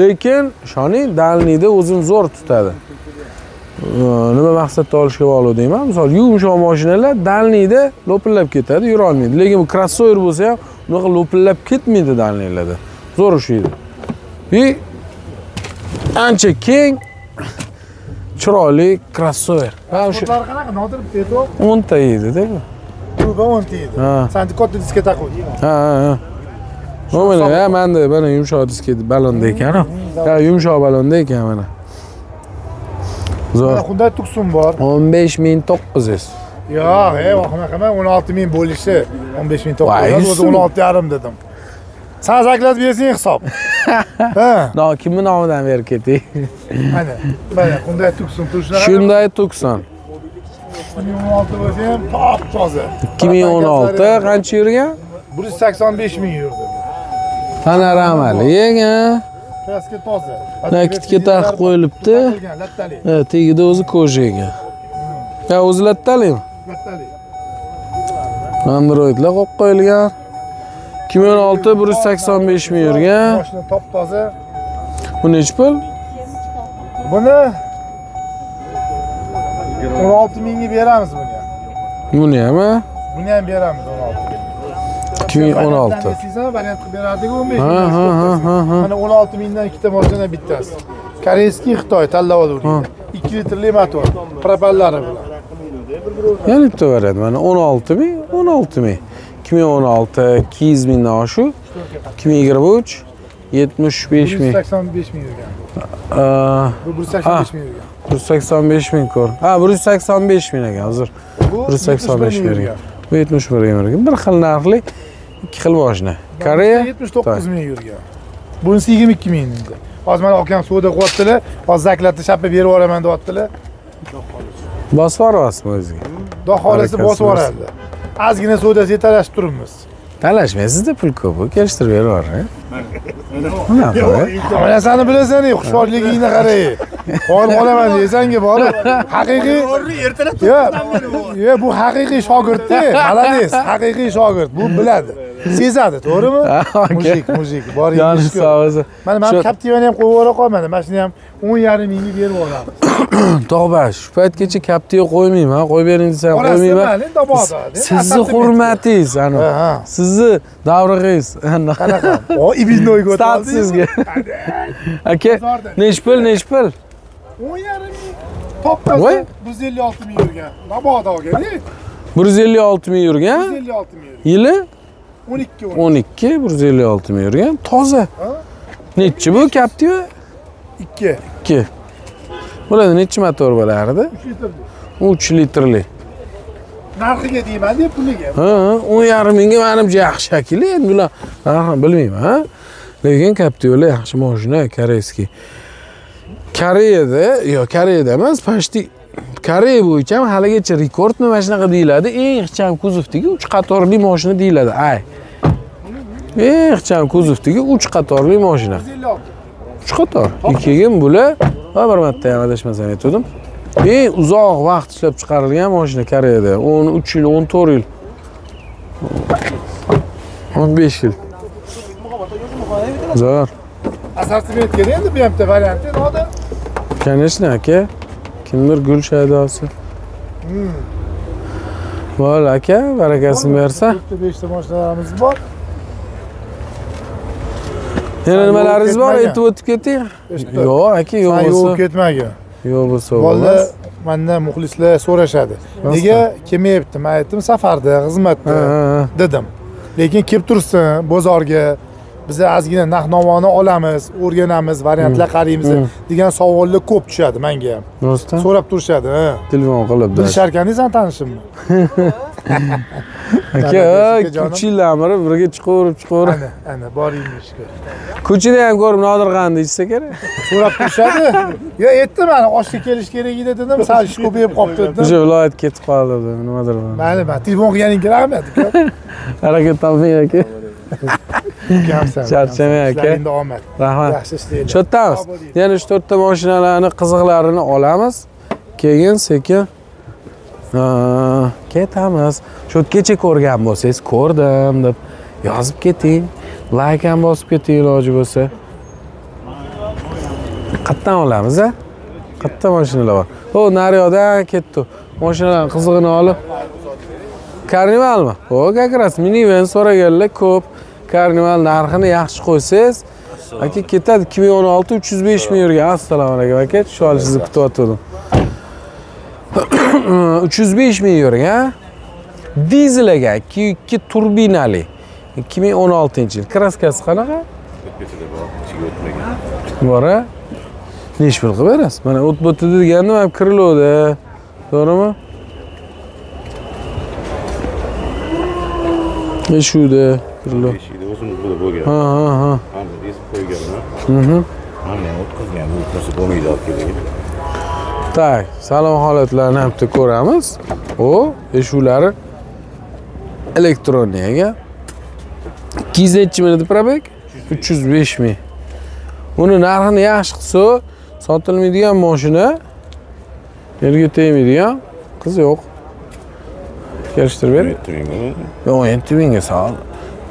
Lekin shoning dalniyda o'zini zo'r tutadi. Nima maqsadda olishga bog'liq deyman. Misol, yumshoq mashinalar dalniyda lo'pillab ketadi, yura olmaydi. Lekin bu crossover bo'lsa ham, unaqa lo'pillab ketmaydi dalniylarda. Zo'r ushlaydi. Ancha keng, chiroyli crossover. Ha, o'sha qanaqa nodir Petro? 10 ta edi-da. Turba 10 ta edi. Sen katta diska taquvding. Ha. Mana menda mana yumshoq diska balonda ekan. Ha, yumshoq balonda ekan mana. Zo'r. Hyundai Tucson bor. 15.900. Yo'q, unaqa 16 ming bo'lishi 15.900 o'zi 16,5 dedim. Sen zaklab bersang hisob. Ha. Kimning nomidan berib keting? Mana Hyundai Tucson turishlar. Hyundai Tucson. 2016 bo'lsa ham top toza. 2016 qancha yurgan? 185 ming yurdi. Panoramali, yega. Kraska toza. Nakitga taqib qo'yilibdi. Ha, tegida o'zi koja ekan. Ha, o'zi lattalimi? Lattali. Androidlar qo'yib qo'yilgan. 2016 185 ming yurgan. Mashina top toza. Bu necha pul? Buni 16 mingga beramiz buni ham. Buni ham, ha? Buni ham beramiz 16 ming. 2016. Variant qilib berardik 15 ming. Mana 16 mingdan ikkita mashina bittasi. Koreyskiy Xitoy tanlab oldik. 2 litrli motor, propellari bilan. Yana bitta variant mana 16 ming, 16 ming. 2016 200 mingdan oshu. 2023 75 ming. 185 ming yurgan. Bu 185 ming yurgan. 185 ming ko'r. Ha, 185 ming ekan, hozir. 185 ming yurgan. Bu 71 ming yurgan. Bir xil narxli, ikki xil mashina. Koreya 79 ming yurgan. Bunisi 22 ming edi. Hozir mana akam savdo qilyaptilar. Hozir zaklatni shappa berib yuboraman deyaptilar. Bosib yuborasizmi o'ziga? Xudo xolasa bosib yuboradi. Ozgina savdosi yetarashib turibmiz. Talashmaysizda, pul ko'p, kelishtirib berib yuboring. Hamma narsani bilasan-ku, xushyorligingni qarang. Qolib qolaman desang-ki, bor. Haqiqiy Yo'q, bu haqiqiy shogird-da. Malades, haqiqiy shogird. Bu biladi. Sezadi, to'g'rimi? Mujik, bor edi. Mana Captiva'ni ham qo'yib yubora qolmadi. Mashina ham 10,5 mingga berib yuboramiz. Tog'bash, shu paytgacha Captiva qo'ymayman, qo'yib bering desam qo'ymayman. Sizni hurmatingiz, ana. Sizni davringiz. Qanaqa? O, ibinoyga o'tadi. Sizga. Aka, nech pul? 10,5 ming. Topda 156 ming yurgan. Mabodo aka-da. 156 ming yurgan? 156 ming. Yili 12. 156 ming yurgan. Toza. Nechi bu Captiva? 2. Bo'ladi, nechi motor bo'lardi? 3 litrli. Narxiga deyman-da, puliga. Ha, 10,5 mingga menimcha yaxshi shakli. Endi bular bilmayman, ha. Lekin Captiva yaxshi mashina, koreyskiy. Koreyada emas, почти Koreya bo'yicha ham haligacha rekordmi mashinaqa deyiladi. Eng ixcham kuzovdagi 3 qatorli mashina deyiladi. Eng ixcham kuzovdagi 3 qatorli mashina. 3 qator. Ikkigim bular va bir marta ham adashmasam aytdim. Eng uzoq vaqt ishlab chiqarilgan mashina Koreyada. 13 yil, 14 yil. 15 yil. Zo'r. Assortiment kerak endi bu yerda varianti noda. Конечно, aka. Kimdir gul shaydosi. Bo'l aka, barakasini bersa. 5 ta mashinalarimiz bor. Yana nimalaringiz bor? Aytib o'tib keting. Yo'q, aka, yo'q bo'lsa. Yo'q ketmagan. Yo'q bo'lsa. Bola mendan muxlislar so'rashadi. Nega kelmayapti? Men aytdim, safarda, xizmatda dedim. Lekin kelib tursin bozorga. Biz ozgina narx-navoni olamiz, o'rganamiz, variantlar qaraymiz degan savollar ko'p tushadi menga ham. Rostdan? So'rab turishadi, Telefon qilib. Bilisharkaningizdan tanishimmi? Aka, ko'chinglarmi birga chiqaverib. Ana, boringmi ishga. Ko'chada ham ko'rib Nodirxon deysa kerak. So'rab turishadi. Yo, aytdim mana oshga kelish kerak edi dedim, sal ish ko'payib qolibdi dedim. O'sha viloyat ketib qoldi dedim, nimadir. Mayli, telefon qilganingga rahmat uka. Harakat toping aka. Charchamang aka. Endi omad. Rahmat. Yaxshi ishlaylik. Cho'ttamiz. Yana 3-4 ta mashinalarni qiziqlarini olamiz. Keyin sekin ketamiz. Shu kecha ko'rgan bo'lsangiz, ko'rdim deb yozib keting. Like ham bosib keting iloji bo'lsa. Qayerdan olamiz, a? Qayerda mashinalar bor? O, naryoqdan ketdi. Mashinalarning qizig'ini olib. Karnivalmi? O, как minivan so'raganlar ko'p. Karnival narxini yaxshi qo'ysangiz, aka ketadi 2016 305 ming yurgan. Assalomu alaykum aka, shu olishingizni kutyaptim. 305 ming yurgan. Dizel ekan, 2 turbinali. 2016-yil. Kraskasi qanaqa? Bor-a? Nechi pul qilib berasiz? Mana o't bo'tdi degandim ham kiriluvdi. To'g'rimi? Eshuvdi. Kirildi. O'zimiz bo'lib bo'lgan. Ha. Mana desib qo'yganman. Mana o'tkazgan, bu narsa bo'lmaydi olib keling. Tak, salom holatlarini ham bitta ko'ramiz. O, eshuvlari elektroniyaga. 200 nechi ming edi probek? 305 ming. Uni narxini yaxshi qilsa, sotilmaydigan mashina, yerga tegmaydigan qiz yo'q. Kelishtirib bering. 17 mingga sol.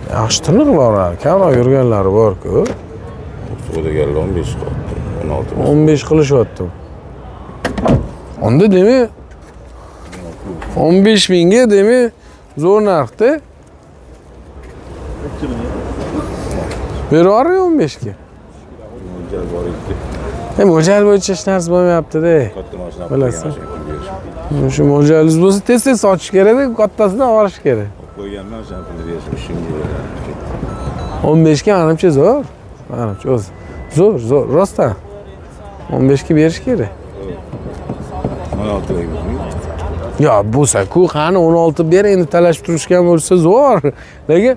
Yaxshi tiniq bor, kamroq yurganlari bor-ku. O'daganlar 15 qildi. 15 qilishyapti. Onda demak 15 mingga demak zo'r narxda. Beror 15 ga. Mo'ljal bor edi. Mo'ljal bo'yicha hech narsa bo'lmayapti-da. Katta mashina Bilasan. Shu mo'ljalingiz bo'lsa tez-tez sochish kerak-da, kattasini olish kerak. Qo'yganman, o'sha pulni berishim kerak. 15 ga menimcha zo'r. Menimcha o'zi. Zo'r, rostdan. 15 ga berish kerak. 16 ga. Ya bo'lsa-ku, qani 16 ber, endi talashib turishgan bo'lsa zo'r. Lekin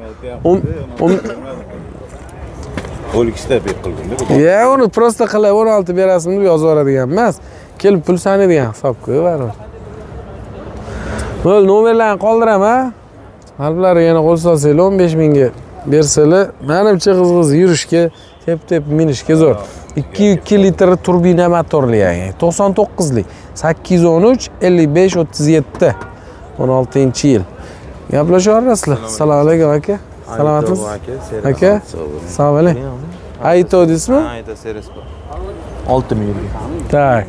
12 bek qildim-da. Ya, uni prosta qilib 16 berasizmi deb yozib yuboradigan emas. Kelib pul sanaydigan hisobku baribir. Bo'l, nomerlarni qoldiraman. Qalblari yana qo'l solsanglar 15 mingga bersalar, menimcha qiz-qiz yurishga, tep-tep minishga zo'r. 2 litr turbina motorli yangi, 99 lik, 813 55 37. 16-yil. Gaplashaverasizlar. Assalomu alaykum aka. Salomatmisiz? Aka. Assalomu alaykum. Ayto deysizmi? Ayto seris bor. 6 ming yurgan. Tak.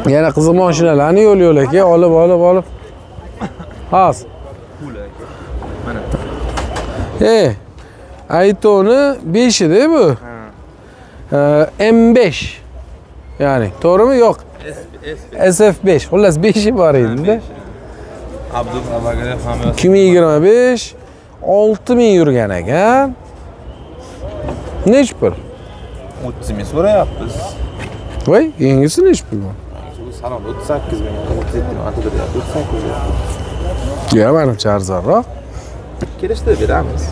Yana qiziq mashinalarni yo'l aka, olib. Haz. Mana. Aytoni 5 edi bu. M5. Ya'ni, to'g'rimi? Yo'q. SF5. Xullas 5i bor edi-da. Abdul Abagayev ham 2025 6 ming yurgan ekan. Nech pul? 30 ming so'rayapmiz. Voy, yengisi nech pul bu? Salon 38 ming, 37 ming atidiryapti, 38 ming. Ya, menimcha arzonroq. Kelishtirib beramiz.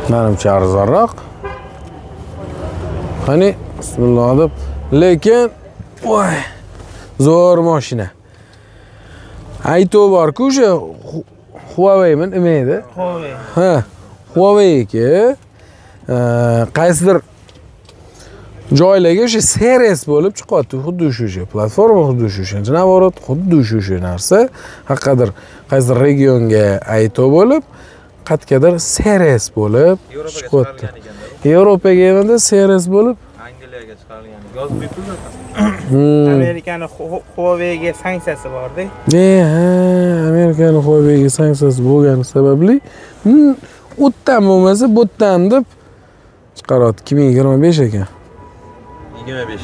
Menimcha arzonroq. Qani, bismillah deb. Lekin, voy, zo'r mashina. Ayto bor-ku, o'sha Huawei'mi, nima edi? Huawei. Ha, Huawei'ga qaysidir joylarga o'sha series bo'lib chiqadi, xuddi o'sha platforma, xuddi o'sha, navorot, xuddi o'sha narsa, haqqadir qaysidir regionga Ayto bo'lib, qayergadir series bo'lib chiqadi. Yevropaga endi series bo'lib Angliyaga chiqarilgan. Gaz bepul. Amerikani Huawei'ga sanksiyasi bor-da. Amerikani Huawei'ga sanksiyasi bo'lgani sababli, o'tdan bo'lmasa, bo'tdan deb chiqaradi. 2025 ekan. 25.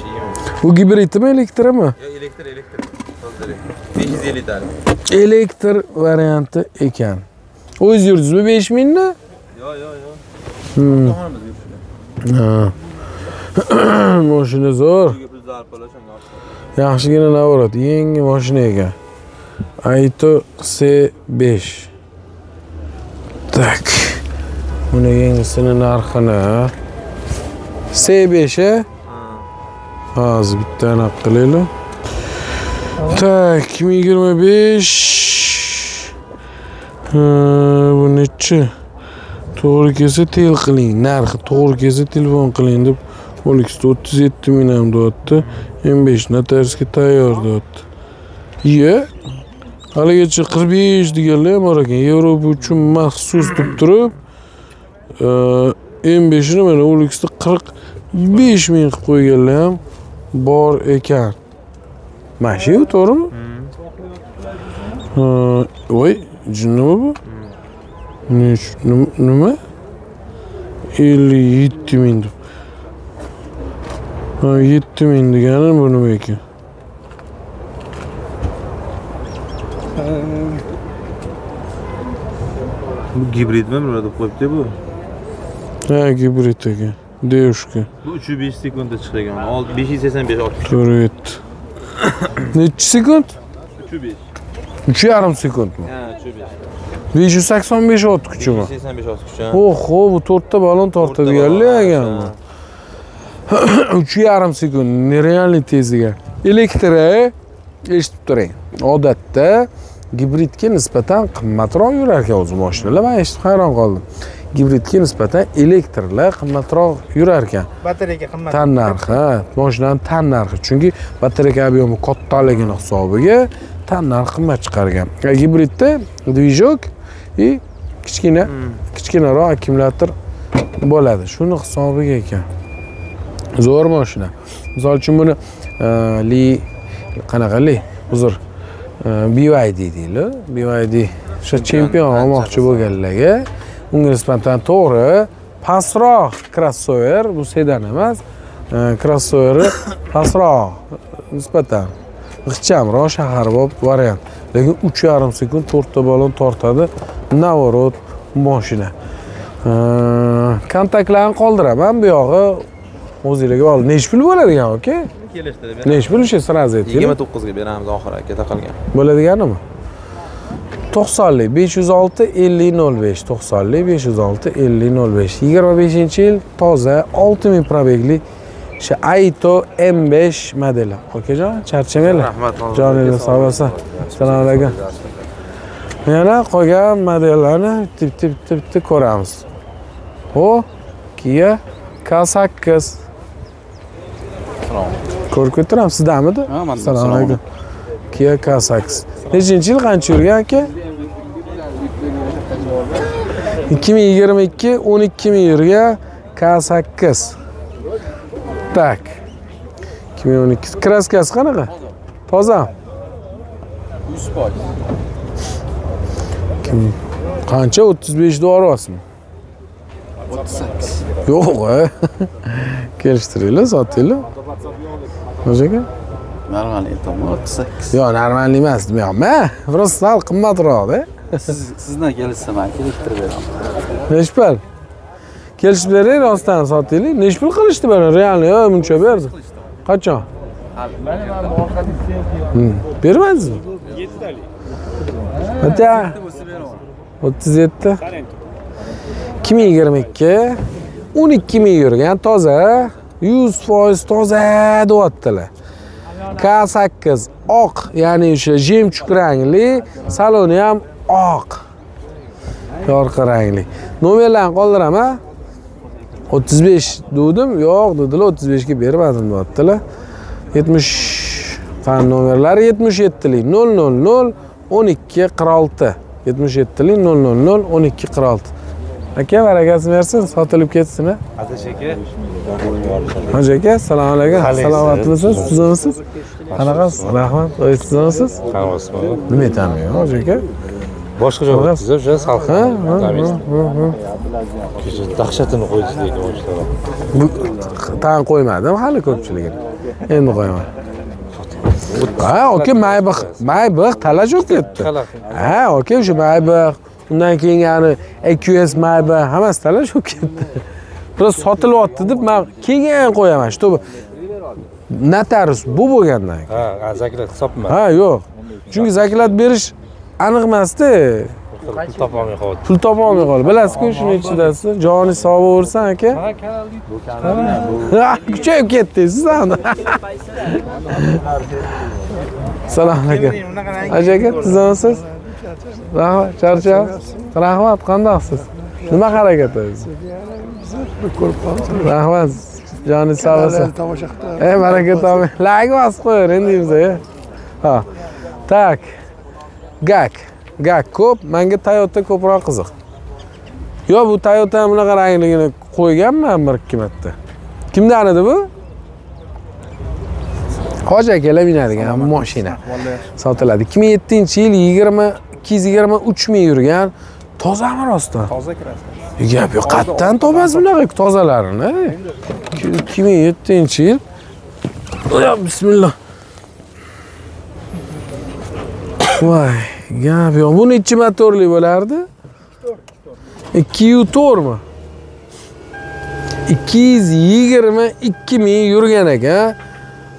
Bu gibridmi, elektrmi? Yo, elektr. Tozdalik. 550 talik. Elektr varianti ekan. O'z yurdingizmi 5000 ni? Yo. Ha. Mashina zo'r. Yaxshigina navorot, yangi mashina ekan. Aito C5. Tak. Buni yangisini narxini C5 hozir bittani qilaylik. Tak, 2025. Bu nechi? To'g'ri kelsa tel qiling, narxi to'g'ri kelsa telefon qiling deb Olixda 37 ming ham deyapti. M5 notariusga tayyor deyapti. Iye. Haligacha 45 deganlar bor ekan. Yevropa uchun maxsus deb turib, M5 ni mana Olixda 45 ming qilib qo'yganlar ham bor ekan. Mashina to'g'rimi? Voy, jinnimi bu? Nima? 57 ming deb. 7 ming degani bu nima ekan? Bu gibridmi burada qo'yibdi bu? Ha, gibrid ekan. Devshka. Bu 305 sekundda chiqagan. 585 60. To'g'ri yetdi. Nechi sekund? 305. 3,5 sekundmi? Ha, 305. 585 ot kuchimi? 585 ot kuchi. Oho, bu 4 ta balon tortadiganlar ekanmi? 3,5 sekund nerealniy tezliga. Elektri eshitib turing. Odatda gibridga nisbatan qimmatroq yurar ekan o'zi mashinalar. Men eshitib hayron qoldim. Gibridga nisbatan elektrlar qimmatroq yurar ekan. Batareya qimmat. Tan narxi, mashinaning tan narxi. Chunki batareya ob'yomi kattaligini hisobiga tan narxi qimmat chiqargan. Gibridda dvijok и kichkinaroq akkumulyator bo'ladi. Shuni hisobiga ekan. Zo'r mashina. Misol uchun buni uzr, BYD deydi. BYD o'sha chempion olmoqchi bo'lganlarga unga nisbatan to'g'ri pastroq crossover, bu sedan emas. Crossoveri pastroq nisbatan ixchamroq shaharbob variant. Lekin 3,5 sekund 4 ta balon tortadi. Navorot mashina. Kontaktlarni qoldiraman, bu yog'i o'zingizga bog'liq. Nechi pul bo'ladigan, aka? Kelishdi. Nechi pul ishi sразу ayting. 29 ga beramiz oxiri aka taqalgan. Bo'ladiganimi? 90lik 506 5005 90lik 506 5005 25-yil toza 6000 probegli o'sha Aito M5 modeli. Okajon, charchamanglar. Rahmat. Joningiz sog' bo'lsin. Assalomu alaykum. Yana qolgan modellarni bitta ko'ramiz. O, Kia K8. Ko'rib o'tiramiz, sizdamidi? Ha, men. Assalomu alaykum. Kia K8. Nechinchi yil qancha yurgan aka? 2022 12 ming yurgan K8. Tak. 2012. Kraskasi qanaqa? Toza. 100%. Qancha? 35 do'rasizmi? 38. Yo'q, kelishtiringlar, sotinglar. O'shaga? Normalniy tamom 38. Yo'q, normalniy emas demayapman. Просто sal qimmatroq-da. Sizdan kelishsam men elektr beraman. Nechi pul? Kelishib bering, rostdan sotinglar. Nechi pul qilishdi buni? Realniy, yo, buncha berdi. Qachon? Bermadingizmi? 7 talik. Ata. 37. 2022 12 ming yurgan toza, 100% toza deyaptilar. K8 oq, ya'ni o'sha jemchug rangli, saloni ham oq. Yorqin rangli. Nomerlarni qoldiraman. 35 dedim, yo'q dedilar, 35 ga bermadim deyaptilar. 70 qan nomerlari 77lik 000 12 46. 77lik 000 12 46. Aka, barakasini bersin, sotilib ketsin. Aziz aka. Hoji aka, assalomu alaykum. Salomatmisiz? Sizmisiz? Qanaqasiz? Rahmat. Sizmisiz? Qanaqasiz? Nima aytaman, hoji aka? Boshqa joyda o'tdingiz, o'sha salqin. Ha. Dahshatini qo'ydi lekin o'shalar. Bu tan qo'ymadim hali ko'pchiligini. Endi qo'yaman. Ha, aka Maybach talash olib ketdi. Ha, aka o'sha Maybach, undan keyin yani EQS Maybach hammasi talash olib ketdi. Biroz sotilyapti deb men keyin qo'yaman. Чтобы notarius bu bo'lgandan. Ha, zakat hisobmi? Ha, yo'q. Chunki zakat berish aniq emas-da. Pul topolmay qoldi. Pul topolmay qoldi. Bilasizku, shuning ichidasiz. Joni sog' bo'lsin aka. Ha, kuchayib ketdingiz ana. Salom aka. Aka, tuzamsiz? Rahmat, charchab. Rahmat, qandaqsiz? Nima harakatingiz? Ko'rib qoldim. Rahmat. Joni sog' bo'lsin. Tomosha qilib. Baraka toping. Like bosib qo'ying endi bizga. Ha. Tak. Gak ko'p, menga Toyota ko'proq qiziq. Yo, bu Toyota bunaqa rangligini qo'yganman bir ikki marta. Kimdan edi bu? Hoji akalar minadigan mashina. Sotiladi. 2007-yil 223 ming yurgan. Tozami rostdan? Toza kirasiz. Gap yo'q, qatdan topasiz bunaqa tozalarini. 2007-yil. Oy, bismillah. Voy, gap yo'q. Bu necha motorli bo'lardi? 2.4mi? 222 ming yurgan ekan.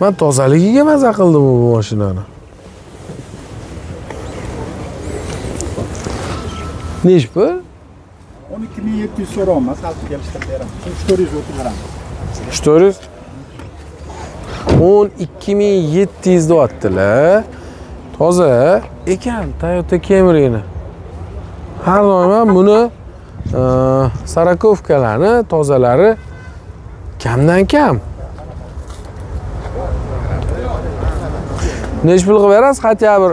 Men tozaligiga maza qildim bu mashinani. Nech bu? 12700 so'rayman, salqin kelishtirib beraman. 400 o'tib beraman. 400? 12700 deyaptilar. Toza ekan Toyota Camry'ni. Har doim buni Sarakovkalarni tozalari kamdan kam. Nech pul qilib berasiz? Hatya bir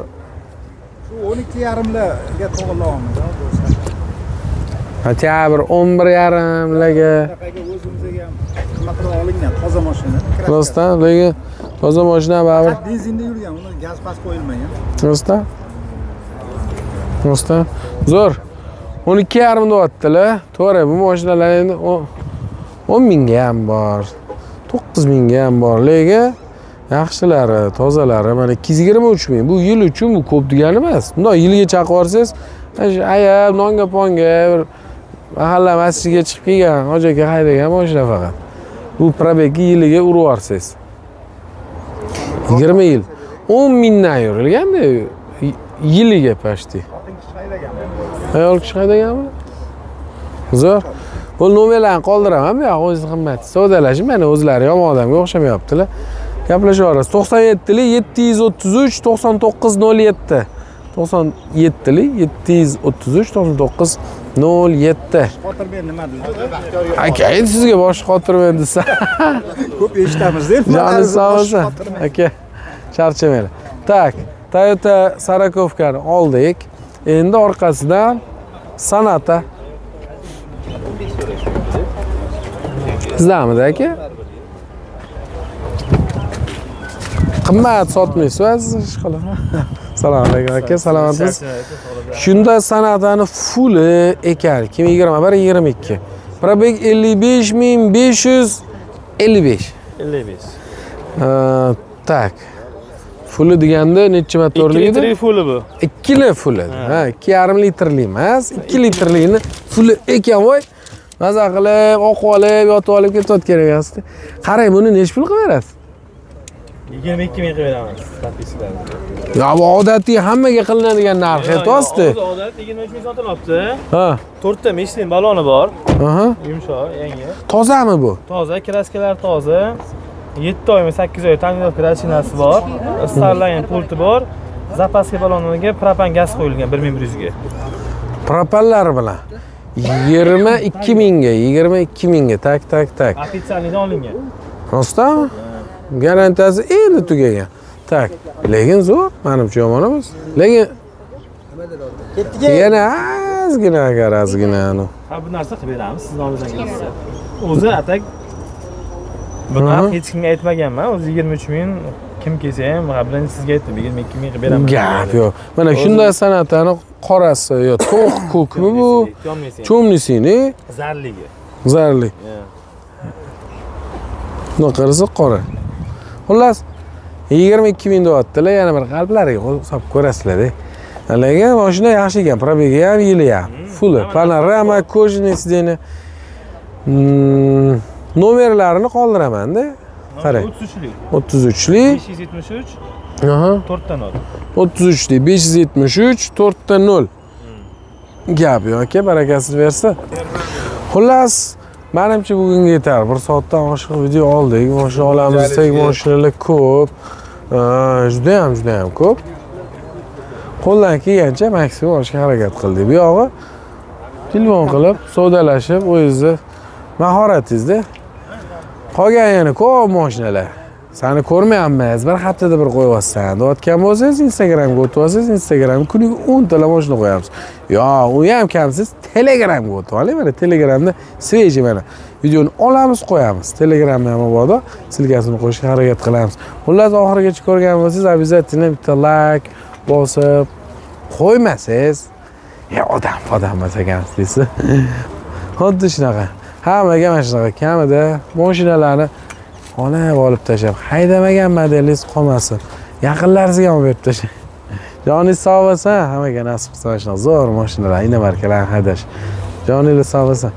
12,5larga to'g'rilaymiz. Hatya bir 11,5larga. O'zimizga qimmatroq olingan toza mashina. Rostdan, lekin toza mashina baribir. Benzinda yurgan, uni gaz pas qo'yilmagan. Rostdan. Rostdan. Zo'r. 12,5 deyaptilar. To'g'ri, bu mashinalar endi 10 mingga ham bor. 9 mingga ham bor. Lekin yaxshilari, tozalari mana 223 ming. Bu yil uchun bu ko'p degani emas. Bunday yilga chaqib olsangiz, ayab nonga ponga bir mahalla masjidiga chiqib kelgan, hoji aka haydagan mashina faqat. Bu probegi yiliga urib olsangiz. 20 yil. 10 mingdan yurilganda yiliga pashti. Ayol kishi haydaganmi? Zo'r. Bu nomerlarni qoldiraman, bu yoq o'zi qimmat. Savdolashib, mana o'zlari yomon odamga o'xshamayaptilar. Gaplashaveramiz. 97lik 733 9907. 97lik 733 9907. Xotirmen nima dedi? Aka, endi sizga bosh xotirmen desa. Ko'p eshitamiz-da. Joni sog' bo'lsin. Aka, charchamanglar. Tak, Toyota Sarakovkani oldik. Endi orqasidan Sonata. Sizlarmidi aka? Qimmat sotmaysiz, ish qilib. Assalomu alaykum aka, salomatmisiz? Shunda Sonatani fulli ekan, 2021-22. Probeg 55555. 55. Tak. Fulli deganda necha motorli edi? 2 litr fulli bu. 2 fulli. Ha, 2,5 litrli emas, 2 litrlikni fulli ekan voy. Maza qilib, oqib olib, yotib olib ketayotgan ekansiz. Qarang, buni nech pul qilib berasiz? 22 ming qilib beramiz, takliflarni. Ya bu odatiy hammaga qilinadigan narx aytyapsiz-da. Odat 23 ming sotilyapti. Ha. 4 ta Michelin baloni bor. Aha. Yumshoq, yangi. Tozami bu? Toza, kraskalar toza. 7 oymi 8 oy ta'minot rashinasi bor. Starline pulti bor. Zapaska baloniga propan gaz qo'yilgan 1100 ga. Propanlar bilan 22 mingga, 22 mingga tak. Ofitsialnidan olingan. Rostami? Garantiyasi endi tugagan. Tak. Lekin zo'r, menimcha yomon emas. Lekin yana ozgina anu. Ha, bu narsa qilib beramiz, siz nomingizga. O'zi atak buni hech kimga aytmaganman. O'zi 23 ming kim kelsa ham bilan sizga aytdim, 22 ming qilib beraman. Gap yo'q. Mana shunday Sonatani qorasi yo to'q ko'kmi bu? Cho'mlisini? Zarligi. Zarli. Buni qarasa qora. Xullas 22 ming deyaptilar, yana bir qalblariga qo'yib ko'rasizlar-da. Lekin mashina yaxshi ekan, probegi ham, yili ham. Fulli, panorama, kojniy sideni. Nomerlarini qoldiraman-da. Qarang. 33lik. 573. Aha. 4 33lik 573 4 0. Gap yo'q aka, barakasiz bersa. Xullas, menimcha bugunga yetar. 1 soatdan oshiq video oldik. Mashina olamiz desak, mashinalar ko'p. Juda ham ko'p. Qo'ldan kelgancha maksimum olishga harakat qildik. Bu yog'i telefon qilib, savdolashib, o'zingizni mahoratingizda. Qolgan yana ko'p mashinalar. Seni ko'rmayapmiz, bir haftada bir qo'yibsan. Deyotgan bo'lsangiz, Instagramga o'tib olsangiz, Instagramga kuniga 10 ta mashina qo'yamiz. Yo, u ham kamsiz, Telegramga o'tib oling. Mana Telegramda sveji mana. Videoni olamiz, qo'yamiz. Telegramda ham bor, silkasini qo'yishga harakat qilamiz. Xullas, oxirigacha ko'rgan bo'lsangiz, обязательно bitta like bosib qo'ymasangiz, odam emas ekansiz. Xuddi shunaqa. Hammaga mana shunaqa kamida mashinalarni olib olib tashlab, haydamagan modelingiz qolmasin. Yaqinlaringizga ham berib tashlang. Joningiz sog' bo'lsa, hammaga nasib qilsin mana shunaqa zo'r mashinalar, inomarkalarni haydash. Joningiz sog' bo'lsin.